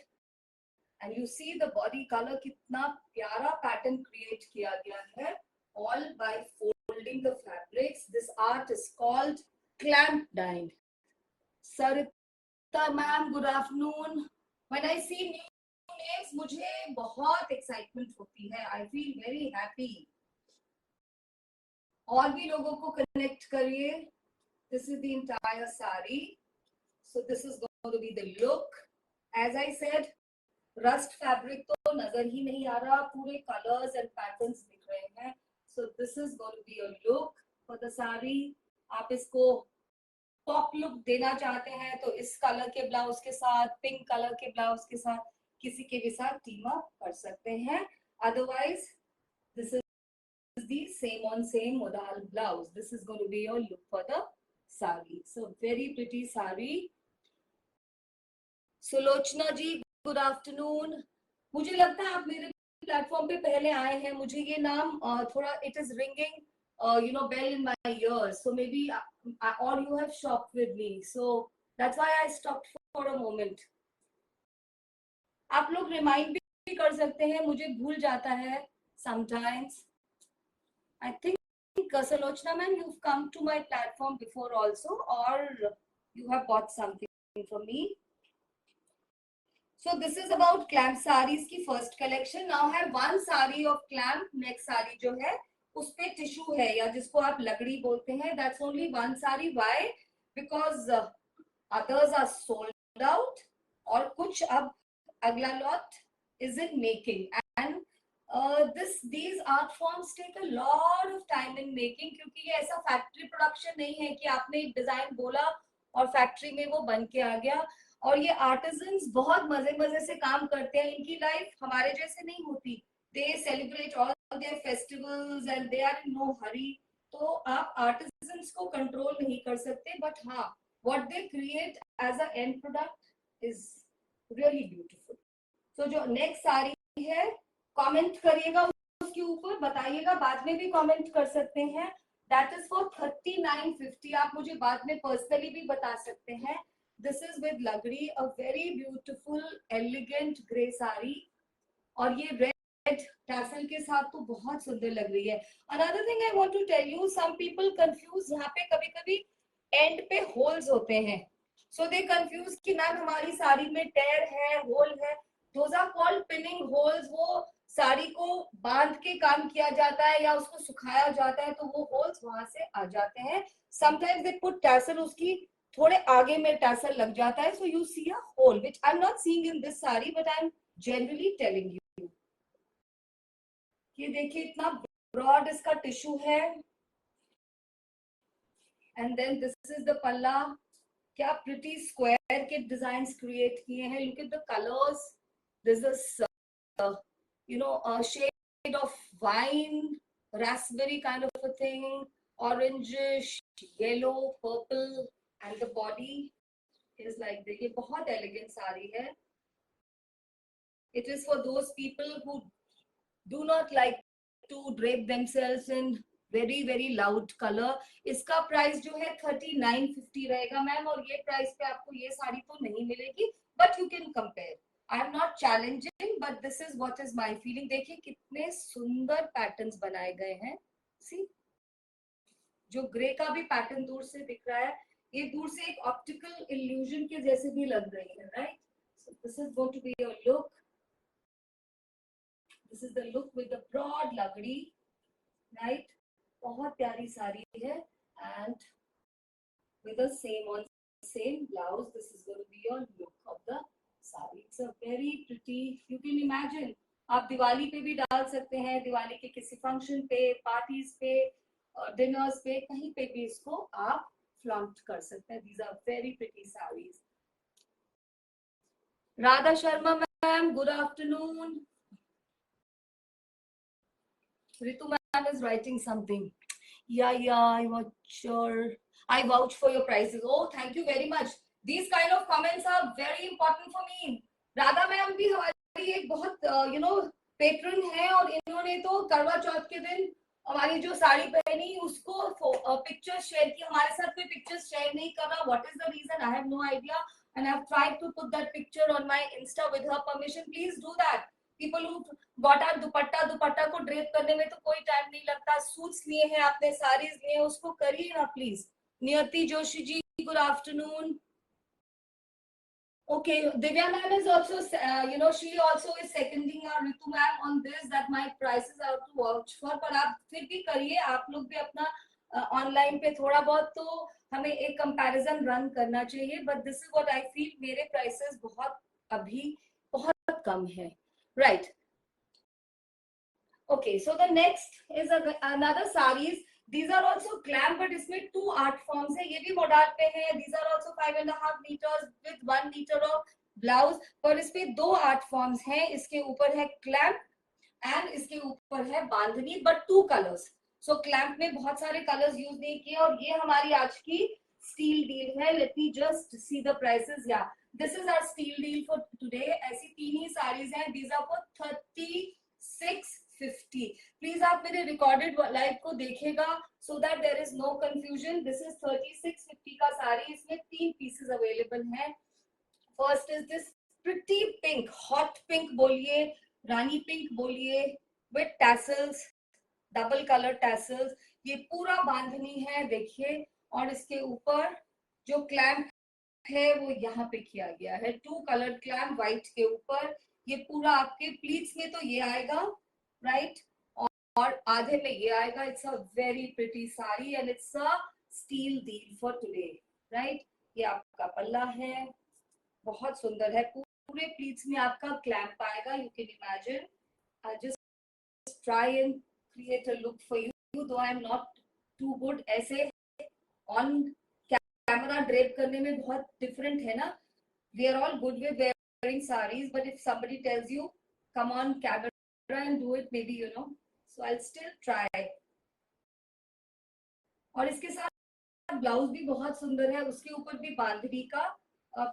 And you see the body color kitna pyara pattern create kiya gaya hai, all by folding the fabrics. This art is called clamp dyeing. Sarita ma'am, good afternoon. When I see new names, mujhe bahut excitement hoti hai. I feel very happy. और भी लोगों को connect करिए. This is the entire sari. So this is going to be the look. As I said, rust fabric तो नजर ही नहीं आ रहा, पूरे कलर्स एंड पैटर्न्स दिख रहे हैं. So this is going to be a look for the sari. आप इसको पॉप लुक देना चाहते हैं तो इस कलर के ब्लाउज के साथ, पिंक कलर के ब्लाउज के साथ, किसी के भी साथ टीम अप कर सकते हैं. Otherwise this is the same on same modal blouse. This is going to be your look for the sari. So very pretty sari. Sulochana ji, good afternoon. मुझे लगता है आप मेरे प्लेटफॉर्म पे पहले आए हैं. मुझे ये नाम थोड़ा it is ringing bell in my ears. So maybe or you have shopped with me. So that's why I stopped for a moment. आप लोग रिमाइंड भी कर सकते हैं, मुझे भूल जाता है sometimes. I think Salochna ma'am, you've come to my platform before also, or you have bought something from me. So this is about clamp sarees की first collection. Now I have one saree of clamp. Next saree जो है उस पे tissue है या जिसको आप लकड़ी बोलते हैं. That's only one saree. Why? Because others are sold out और कुछ अब अगला lot is in making. And these art forms take a lot of time in making, क्योंकि ये ऐसा फैक्ट्री प्रोडक्शन नहीं है कि आपने एक डिजाइन बोला और फैक्ट्री में वो बन के आ गया. और ये आर्टिजन्स बहुत मजे मजे से काम करते हैं. इनकी लाइफ हमारे जैसे नहीं होती. They celebrate all their festivals and they are in no hurry. तो आप आर्टिजन्स को कंट्रोल नहीं कर सकते, बट हाँ, what they create as a end product is really beautiful. तो जो नेक्स्ट सारी है, कमेंट करिएगा उसके ऊपर, बताइएगा. बाद में भी कमेंट कर सकते हैं. That is for 3950. आप मुझे बाद में पर्सनली भी बता सकते हैं. दिस इज विद लकड़ी, अ very beautiful elegant grey sari. और ये रेड टैसल के साथ तो बहुत सुंदर लग रही है. Another thing I want to tell you, some people confuse. यहाँ पे कभी कभी एंड पे होल्स होते हैं. सो दे कंफ्यूज कि मैम हमारी साड़ी में टेर है, होल है. Those are called pinning holes. वो साड़ी को बांध के काम किया जाता है या उसको सुखाया जाता है तो वो होल्स वहां से आ जाते हैं. समटाइम्स दे पुट टैसल, उसकी थोड़े आगे में टैसल लग जाता है. So you see a hole which I am not seeing in this sari, but I am generally telling you. ये देखिए इतना ब्रॉड इसका टिश्यू है. And then this is the palla. क्या प्रिटी स्क्वायर के डिजाइन्स क्रिएट किए हैं. Look at the colours. This is a shade of wine, raspberry kind of a thing, orangish, yellow, purple, and the body is like this. ये बहुत elegant sari है. It is for those people who do not like to drape themselves in very very loud color. इसका price जो है 3950 रहेगा ma'am. और ये price पे आपको ये साड़ी तो नहीं मिलेगी, but you can compare. I am not challenging, but this is what is my feeling. देखिए कितने सुंदर पैटर्न्स बनाए गए हैं. See, जो ग्रे का भी पैटर्न दूर से दिख रहा है, ये दूर से एक ऑप्टिकल इल्यूजन के जैसे भी लग रही है, right? So this is going to be your look. This is the look with the broad लकड़ी, right? बहुत प्यारी साड़ी है and with the same blouse. This is going to be your look of the sari. It's a very pretty. You can imagine. आप दिवाली पे भी डाल सकते हैं. दिवाली के किसी फंक्शन पे, पार्टीज पे, डिनर्स पे, कहीं पे भी इसको आप फ्लॉन्ट कर सकते हैं. These are very pretty sarees. Radha Sharma ma'am, good afternoon. Ritu ma'am is writing something. Yeah, I vouch for your prices. Oh, thank you very much. These kind of comments are very important for me. Radha ma'am भी हमारी एक बहुत patron है और इन्होंने तो करवा चौथ के दिन हमारी जो साड़ी पहनी उसको पिक्चर्स शेयर की. हमारे साथ कोई पिक्चर्स शेयर नहीं कर रहा. What is the reason? I have no idea and I have tried to put that picture on my Insta with her permission. Please do that. People who got our दुपट्टा को drape करने में तो कोई time नहीं लगता. Suits लिए हैं आपने, साड़ीज लिए हैं, उसको करिए ना please. Niyati Joshi ji, good afternoon. Okay, Divya ma'am is also, she also is seconding our Ritu ma'am on this, that my prices are to vouch for. पर आप फिर भी करिए, आप लोग भी अपना ऑनलाइन पे थोड़ा बहुत तो हमें एक कंपैरिजन रन करना चाहिए. But this is what I feel. मेरे प्राइसेस बहुत अभी बहुत कम है, right? Okay, so the next is another sarees. These are also clamp, but इसमें 2 art forms है. ये भी मोडाल पे है. These are also 5.5 meters with 1 meter of blouse. पर इसमें 2 art forms हैं. इसके ऊपर है clamp and इसके ऊपर है बांधनी, but 2 colors. So clamp में बहुत सारे colors use नहीं किए. और ये हमारी आज की स्टील डील है. Let me just see the prices. Yeah this is our steal deal for today. ऐसी 3 ही साड़ीज हैं. These are for 3650. प्लीज आप मेरे रिकॉर्डेड लाइव को देखिएगा so that there is no confusion. This is 3650 का साड़ी. इसमें 3 पीसेस अवेलेबल हैं. First is this pretty pink, hot pink बोलिए, रानी पिंक बोलिए, with tassels, double colour tassels. ये पूरा बांधनी है देखिए. और इसके ऊपर जो क्लैंप है वो यहाँ पे किया गया है. 2 कलर क्लैंप व्हाइट के ऊपर. ये पूरा आपके प्लीट्स में तो ये आएगा राइट, और आधे में ये आएगा. It's a very pretty sari and it's a steal deal for today right. ये आपका पल्ला है, बहुत सुंदर है. पूरे प्लीट्स में आपका क्लैंप आएगा. You can imagine. I just try and create a look for you, though I am not too good. ऐसे ऑन कैमरा ड्रेप करने में बहुत डिफरेंट है ना. We are all good with wearing sarees, but if somebody tells you come on camera and do it, maybe you know, so I'll still try. और इसके साथ blouse भी बहुत सुंदर है. उसके ऊपर भी बांधनी का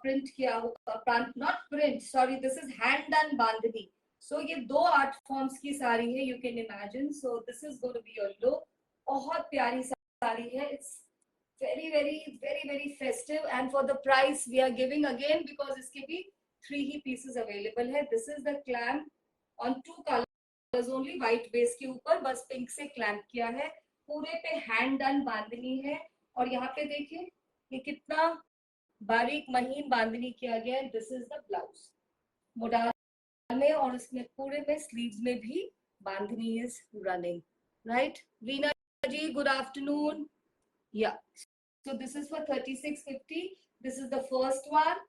प्रिंट किया हुआ, not print sorry, this is hand done bandhani. So ये 2 आर्ट फॉर्म्स की साड़ी है. You can imagine. So this is going to be your look. बहुत प्यारी साड़ी है. It's very very very very festive and for the price we are giving again because इसके भी 3 ही pieces available है. this is the clamp on 2 colors only, white base के ऊपर बस pink से clamp किया है. पूरे पे hand done बांधनी है. और यहाँ पे देखिए ये कितना बारीक महीन बांधनी किया गया है. this is the blouse modal में, और इसमें पूरे में स्लीव्स में भी bandhani is running right. Veena ji good afternoon. Yeah, so this is for 3650. This is the first one.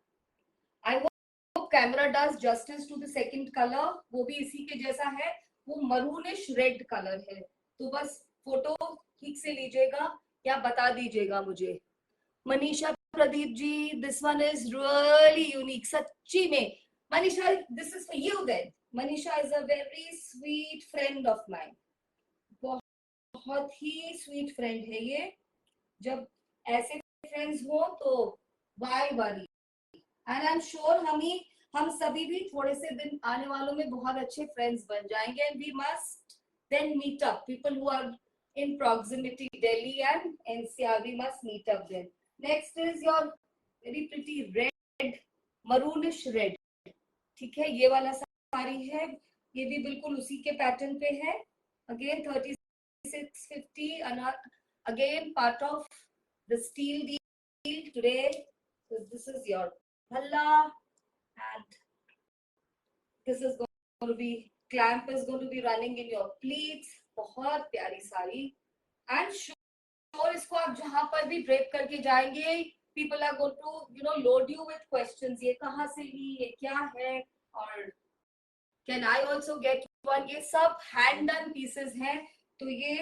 I hope camera does justice to the second color. वो भी इसी के जैसा है. वो maroonish red color है. तो बस फोटो ठीक से लीजिएगा या बता दीजिएगा मुझे. Manisha Pradeep ji, this one is really unique. सच्ची में Manisha, this is for you then. Manisha is a very sweet friend of mine. बहुत ही sweet friend है ये. जब ऐसे फ्रेंड्स हो तो वाई वारी. एंड आई एम श्योर हम सभी भी थोड़े से दिन आने वालों में बहुत अच्छे फ्रेंड्स बन जाएंगे. And we must then meet up people who are in proximity, Delhi and NCR. We must meet up then. Next is your very pretty red, maroonish red. ठीक है, ये वाला साड़ी है. ये भी बिल्कुल उसी के पैटर्न पे है. Again 3650. Again part of the steel deal today. So this is your bhalla and this is going to be, clamp is going to be running in your pleats. बहुत प्यारी साड़ी. and sure इसको आप जहां पर भी drape करके जाएंगे, people are going to load you with questions. ये कहाँ से ली, ये क्या है, और can I also get one. ये सब hand done pieces हैं. तो ये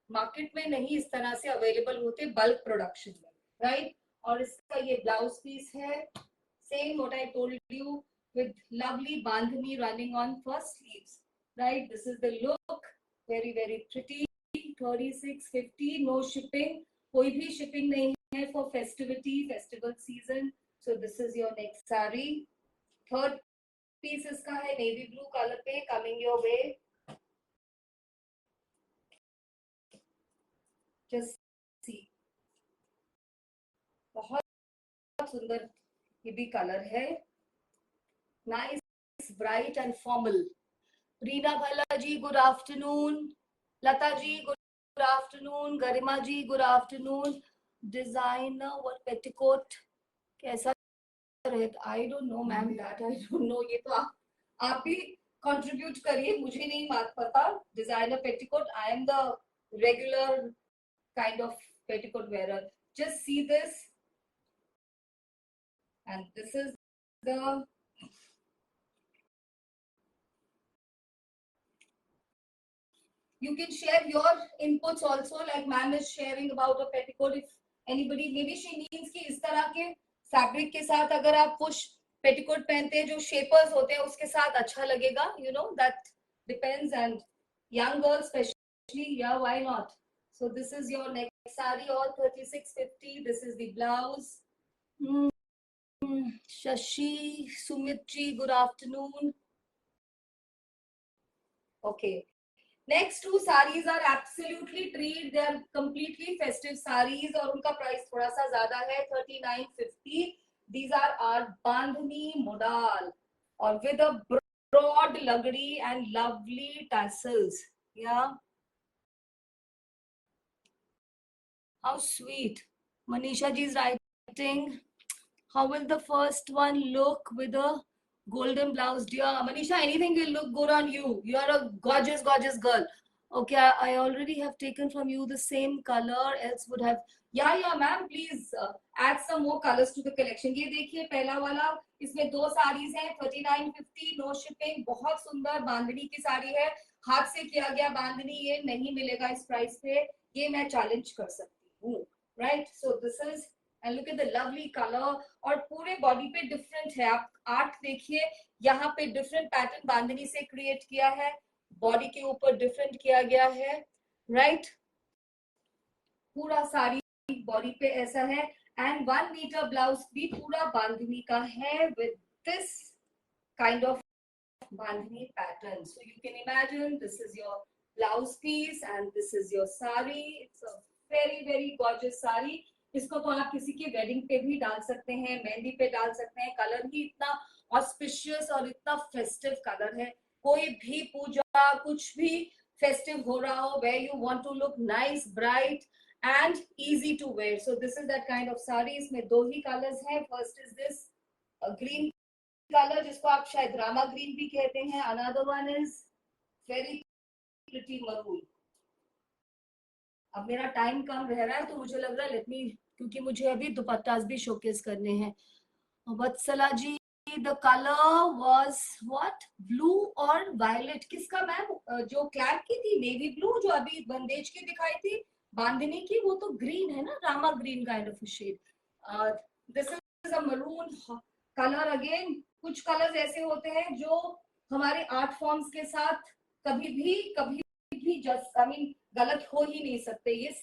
मार्केट में नहीं इस तरह से अवेलेबल होते बल्क प्रोडक्शन में राइट. और इसका ये ब्लाउज पीस है. Same what I told you with lovely bandhani running on first sleeves right. This is the look. Very very pretty. 3650. No shipping, कोई भी शिपिंग नहीं है for festivity, festival season. So this is your next sari. Third piece इसका है navy blue colour पे, coming your way. Just see. बहुत सुंदर ये भी कलर है. Nice, bright and formal. Reena Bhalla ji good afternoon. Lata ji good afternoon. Garima ji good afternoon. Designer what petticoat कैसा रहे, I don't know ma'am, that I don't know. ये तो आप भी कंट्रीब्यूट करिए, मुझे नहीं पता. Designer petticoat, I am the regular kind of petticoat wearer. Just see this, and this is the you can share your inputs also, like ma'am is sharing about a petticoat. If anybody, maybe she means कि इस तरह के fabric के साथ अगर आप push petticoat पहनते हैं जो शेपर्स होते हैं उसके साथ अच्छा लगेगा. that depends. And young girls especially, yeah, why not. So this is your next saree, all 3650. This is the blouse. Shashi, Sumitri, good afternoon. Okay. Next two sarees are absolutely treat. They are completely festive sarees और उनका price थोड़ा सा ज्यादा है, 3950. These are our bandhani modal और with a broad lagdi and lovely tassels. Yeah. How sweet. Manisha ji is writing. How will the first one look with a golden blouse? Dear Manisha, anything will look good on you. You are a gorgeous, gorgeous girl. Okay, I already have taken from you the same color. Else would have. Yeah, ma'am. Please add some more colors to the collection. ये देखिए पहला वाला, इसमें दो साड़ीज हैं, 3950, no shipping. बहुत सुंदर बांधनी की साड़ी है, हाथ से किया गया बांधनी. ये नहीं मिलेगा इस प्राइस पे, ये मैं चैलेंज कर सकती हूँ. Right, so this is, and look at the lovely colour. और पूरे बॉडी पे डिफरेंट है. आप आर्ट देखिए, यहाँ पे डिफरेंट पैटर्न बांधनी से क्रिएट किया है, बॉडी के ऊपर डिफरेंट किया गया है. राइट, पूरा साड़ी बॉडी पे ऐसा है. एंड 1 मीटर ब्लाउज भी पूरा बांधनी का है with this kind of bandhani pattern. So you can imagine this is your blouse piece and this is your sari. It's a very very gorgeous sari. इसको तो आप किसी के वेडिंग पे भी डाल सकते हैं, मेहंदी पे डाल सकते हैं. कलर ही इतना ऑस्पिशियस और इतना फेस्टिव कलर है. कोई भी पूजा, कुछ भी फेस्टिव हो रहा हो, where you want to look nice, bright and easy to wear. So this is that kind of sari. इसमें दो ही कलर्स हैं. First is this green colour, जिसको आप शायद रामा ग्रीन भी कहते हैं. Another one is very pretty maroon. अब मेरा टाइम कम रह रहा है तो मुझे लग रहा है लेट मी, क्योंकि मुझे अभी दुपट्टास भी शोकेस करने हैं. Vatsala ji, the colour was what, blue और वायलेट. किसका मैम? जो क्लैप की थी नेवी ब्लू, जो अभी बंदेज की दिखाई थी बांधनी की, वो तो ग्रीन है ना, Rama green kind of shade. This is a maroon colour. Again कुछ कलर्स ऐसे होते हैं जो हमारे आर्ट फॉर्म्स के साथ कभी भी जस्ट आई मीन गलत हो ही नहीं सकते. ये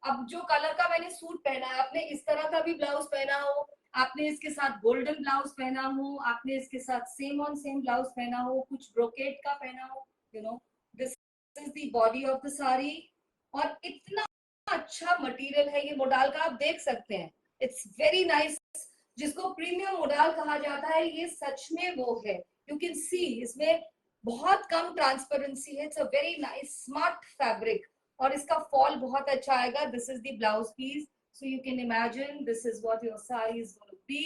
अब जो कलर का मैंने सूट पहना है, आपने इस तरह का भी ब्लाउज पहना हो, आपने इसके साथ गोल्डन ब्लाउज पहना हो, आपने इसके साथ सेम ऑन सेम ब्लाउज पहना हो, कुछ ब्रोकेट का पहना हो, you know, this is the body of the sari. और इतना अच्छा मटेरियल है ये मोडाल का, आप देख सकते हैं. It's very nice. जिसको प्रीमियम मोडाल कहा जाता है, ये सच में वो है. यू कैन सी इसमें बहुत कम ट्रांसपेरेंसी है. It's a very nice smart fabric और इसका फॉल बहुत अच्छा आएगा. This is the blouse piece. So you can imagine this is what your saree is going to be.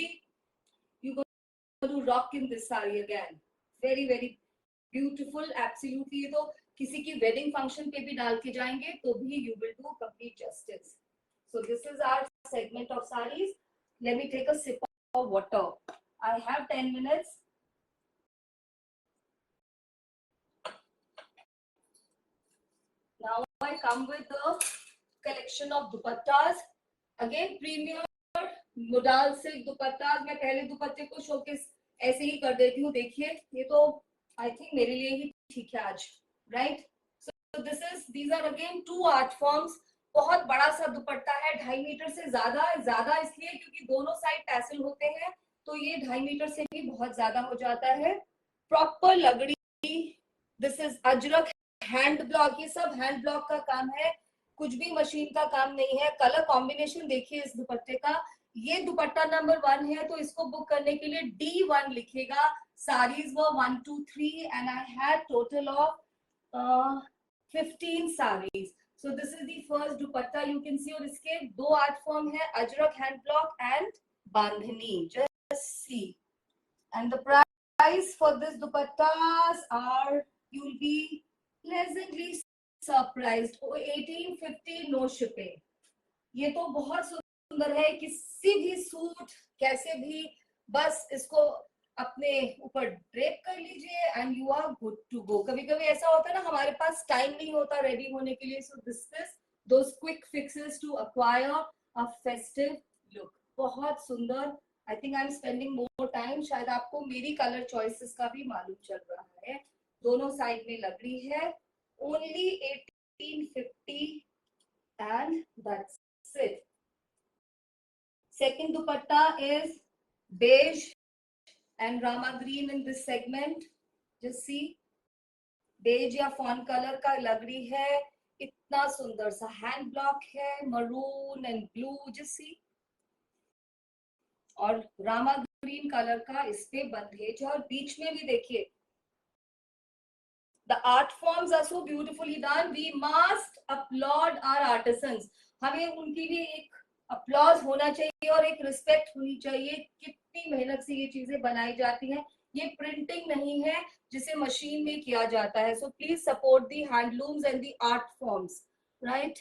You're going to rock in this saree again. Very very beautiful. Absolutely. ये तो किसी की wedding function पे भी डाल के जाएंगे तो भी you will do complete justice. So this is our segment of sarees. Let me take a sip of water. I have 10 minutes. Now I come with the collection of dupattas. Again premier modal silk dupatta. मैं पहले दुपट्टे को showcase ऐसे ही कर देती हूँ. देखिए ये तो आई थिंक मेरे लिए ही ठीक है आज. Right, so these are again two art forms. बहुत बड़ा सा दुपट्टा है, 2.5 मीटर से ज्यादा इसलिए क्योंकि दोनों साइड टैसल होते हैं, तो ये 2.5 मीटर से भी बहुत ज्यादा हो जाता है. प्रॉपर लगड़ी. This is Ajrak hand block. ये सब हैंड ब्लॉक का काम है, कुछ भी मशीन का काम नहीं है. कलर कॉम्बिनेशन देखिए इस दुपट्टे का. ये दुपट्टा नंबर 1 है, तो इसको बुक करने के लिए D1 लिखेगा. साड़ीज वो 1 2 3 and I had total of 15 saris. So this is the first dupatta you can see. और इसके दो आर्ट फॉर्म है, Ajrakh hand block and bandhani. Just see. And the price for this dupattas are, you will be pleasantly surprised. 1850 no shipping. ये तो बहुत सुंदर है. किसी भी सूट कैसे भी बस इसको अपने ऊपर ड्रेप कर लीजिए and you are good to go. कभी कभी ऐसा होता है ना, हमारे पास टाइम नहीं होता रेडी होने के लिए. So this is those quick fixes to acquire a festive look. बहुत सुंदर. I think I am spending more time. शायद आपको मेरी कलर चॉइसेस का भी मालूम चल रहा है. दोनों साइड में लग रही है. Only 1850 and that's it. Second dupatta is beige and Rama green in this segment. Just see, beige या फॉन कलर का लग रही है, इतना सुंदर सा हैंड ब्लॉक है, maroon and blue, just see, और रामा ग्रीन कलर का इस पे बंदेज है, और बीच में भी देखिए, the art forms are so beautifully done. We must upload our artisans. हमें उनकी भी एक अपलॉज होना चाहिए और एक रिस्पेक्ट होनी चाहिए. कितनी मेहनत से ये चीजें बनाई जाती हैं. ये प्रिंटिंग नहीं है जिसे मशीन में किया जाता है. So please support the handlooms and the art forms, right.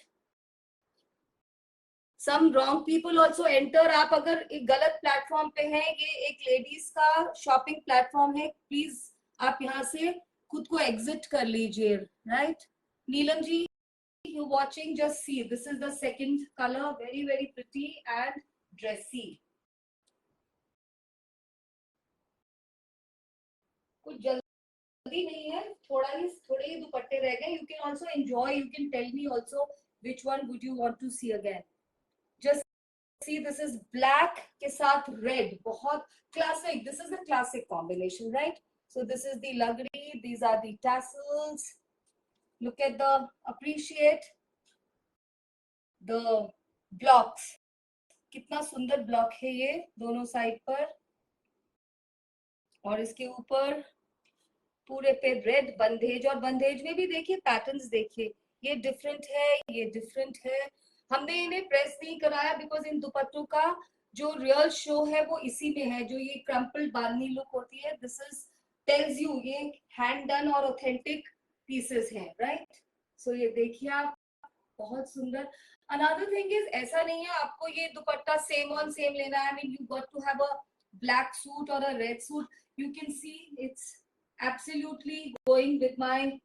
Some wrong people also enter. आप अगर एक गलत प्लेटफॉर्म पे हैं, ये एक लेडीज का शॉपिंग प्लेटफॉर्म है, प्लीज आप यहाँ से खुद को एग्जिट कर लीजिए, right. Neelam ji, you watching, just see, this is the second color, very very pretty and dressy. कुछ जल्दी नहीं है, थोड़े ही दुपट्टे रह गए. You can also enjoy, you can tell me also which one would you want to see again. Just see, this is black के साथ red, बहुत classic. This is the classic combination, right? So this is the lagri, these are the tassels. Look at the, appreciate the blocks. कितना सुंदर block है ये दोनों side पर, और इसके ऊपर पूरे पे रेड बंदेज, और बंदेज में भी देखिए पैटर्न्स, देखिए ये डिफरेंट है, ये डिफरेंट है. हमने इन्हें प्रेस नहीं कराया बिकॉज इन दुपट्टों का जो रियल शो है वो इसी में है. जो ये क्रम्पल्ड बांधनी लुक होती है, दिस इज टेल्स यू ये हैंड डन और ऑथेंटिक पीसेस हैं, राइट. सो ये देखिए आप, बहुत सुंदर. Another thing is, ऐसा नहीं है आपको ये दुपट्टा सेम ऑन सेम लेना है. I mean, you got to have a black suit or a red suit. You can see it's absolutely going with my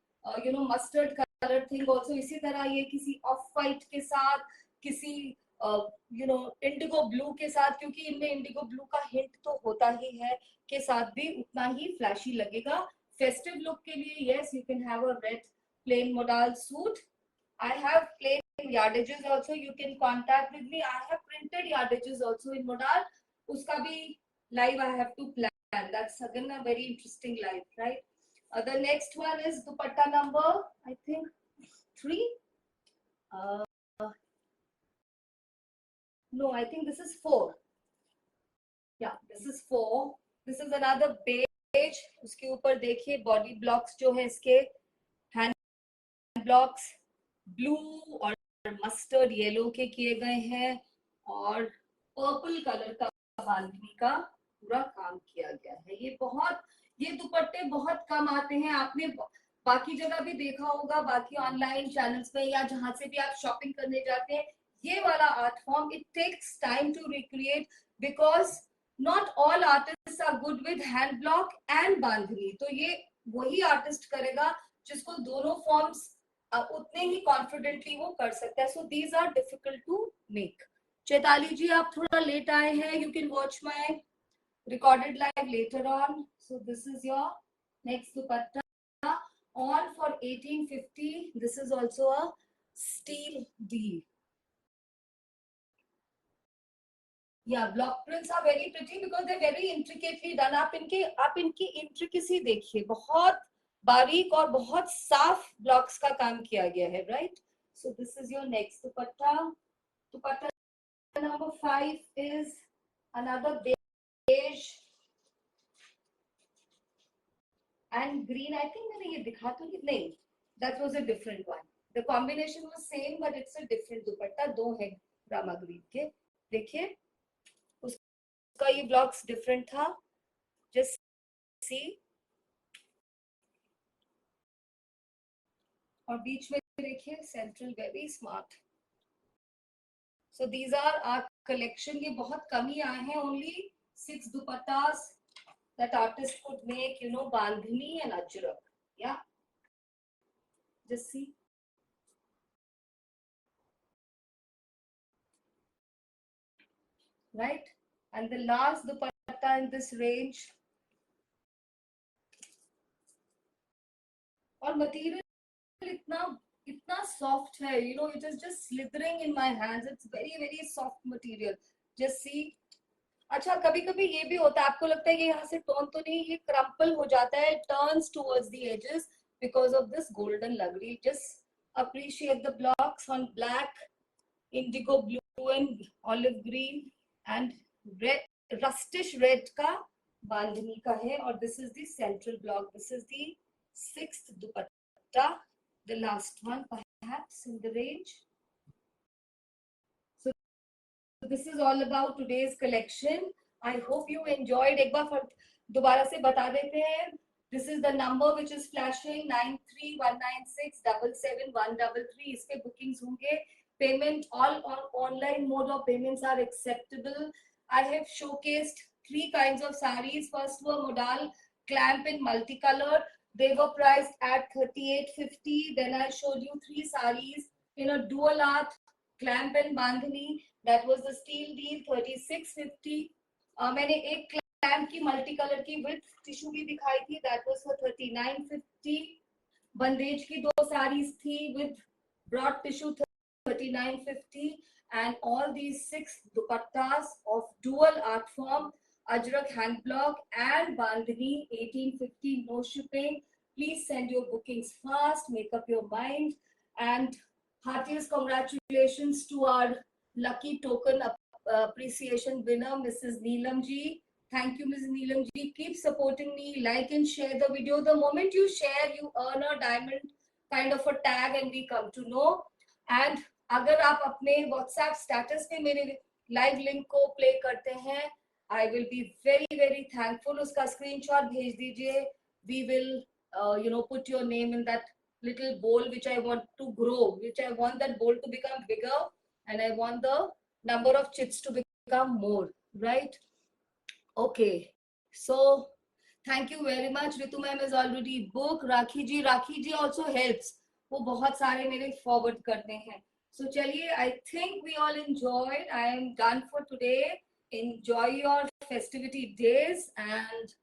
mustard color thing also. इसी तरह ये किसी ऑफ वाइट के साथ, किसी इंडिगो ब्लू के साथ, क्योंकि इनमें इंडिगो ब्लू का हिंट तो होता ही है, के साथ भी उतना ही फ्लैशी लगेगा. फेस्टिव लुक के लिए yes, you can have a red plain modal suit. I have plain yardages also. You can contact with me. I have printed yardages also in modal. Uska bhi live I have to plan. That's again a very interesting live, right? The next one is dupatta number, I think 3. No, I think this is 4. Yeah, this is 4. This is another beige. उसके ऊपर देखिए body blocks जो है इसके, hand blocks blue और mustard yellow के किए गए हैं, और पर्पल कलर का बांधनी का पूरा काम किया गया है. ये दुपट्टे बहुत कम आते हैं. आपने बाकी जगह भी देखा होगा, बाकी ऑनलाइन चैनल्स पे या जहां से भी आप शॉपिंग करने जाते हैं, ये वाला art form it takes time to recreate because not all artist are good with hand block and bandhani. तो ये वही आर्टिस्ट करेगा जिसको दोनों फॉर्म्स उतने ही कॉन्फिडेंटली वो कर सकता है. So these are difficult to make. Chaitali ji, आप थोड़ा लेट आए हैं. You can watch my recorded live later on. So this is your next dupatta on for 1850. This is also a steal deal. Yeah, block prints are very pretty because they're very intricately done. आप इनकी intricacy देखिए, बहुत बारीक और बहुत साफ blocks का काम किया गया है, right. So this is your next dupatta. Dupatta number 5 is another beige and green. I think मैंने ये दिखा तो नहीं, that was a different one. The combination was same but it's a different दुपट्टा. 2 है रामा ग्रीन के, देखिए उसका ये ब्लॉक्स डिफरेंट था. जस्ट सी, और बीच में देखिए central, very smart. So these are our collection. ये बहुत कम ही आए हैं. Only 6 dupattas that artist could make, bandhani and ajrak. Yeah, just see. Right, and the last dupatta in this range, और मटेरियल इतना कितना soft है, you know, it is just slithering in my hands. It's very very soft material. Just see. अच्छा, कभी कभी ये भी होता है, आपको लगता है कि यहाँ से टर्न तो नहीं, ये क्रम्पल हो जाता है, turns towards the edges because of this golden lagri. Just appreciate the blocks on black, indigo blue and olive green and red, rustish red का बांधनी का है. और this is the central block. This is the 6th dupatta, the last one perhaps in the range. So this is all about today's collection. I hope you enjoyed. एक बार दोबारा से बता देते हैं. This is the number which is flashing 9319677133. इस पे bookings होंगे. Payment all on online mode of payments are acceptable. I have showcased 3 kinds of sarees. First were modal clamp in multicolor. They were priced at 3850. Then I showed you 3 sarees in a dual art clamp and bandhani. That was the steel deal 3650. मैंने एक clamp की multi colour की with tissue भी दिखाई थी, that was for 3950. बंदेज की 2 साड़ीज थी with broad tissue 3950. And all these 6 dupattas of dual art form, ajrak hand block and bandhani 1850. No shipping. Please send your bookings fast. Make up your mind. And heartiest congratulations to our lucky token appreciation winner, Mrs. Neelam ji. Thank you, Mrs. Neelam ji. Keep supporting me. Like and share the video. The moment you share, you earn a diamond kind of a tag and we come to know. And अगर आप अपने WhatsApp status पे मेरे live link को play करते हैं, I will be very very thankful. उसका screenshot भेज दीजिए. We will put your name in that little bowl which I want to grow, which I want that bowl to become bigger, and I want the number of chits to become more, right? Okay, so thank you very much. Ritu ma'am is already booked. Rakhi ji also helps. वो बहुत सारे मेरे forward करते हैं. So चलिए, I think we all enjoyed. I am done for today. Enjoy your festivity days and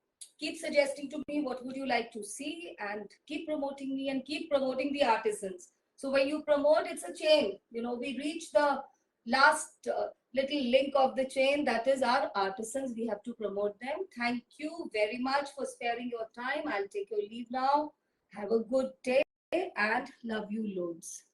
keep suggesting to me what would you like to see, and keep promoting me and keep promoting the artisans. So when you promote, it's a chain. You know, we reach the last little link of the chain, that is our artisans. We have to promote them. Thank you very much for sparing your time. I'll take your leave now. Have a good day and love you loads.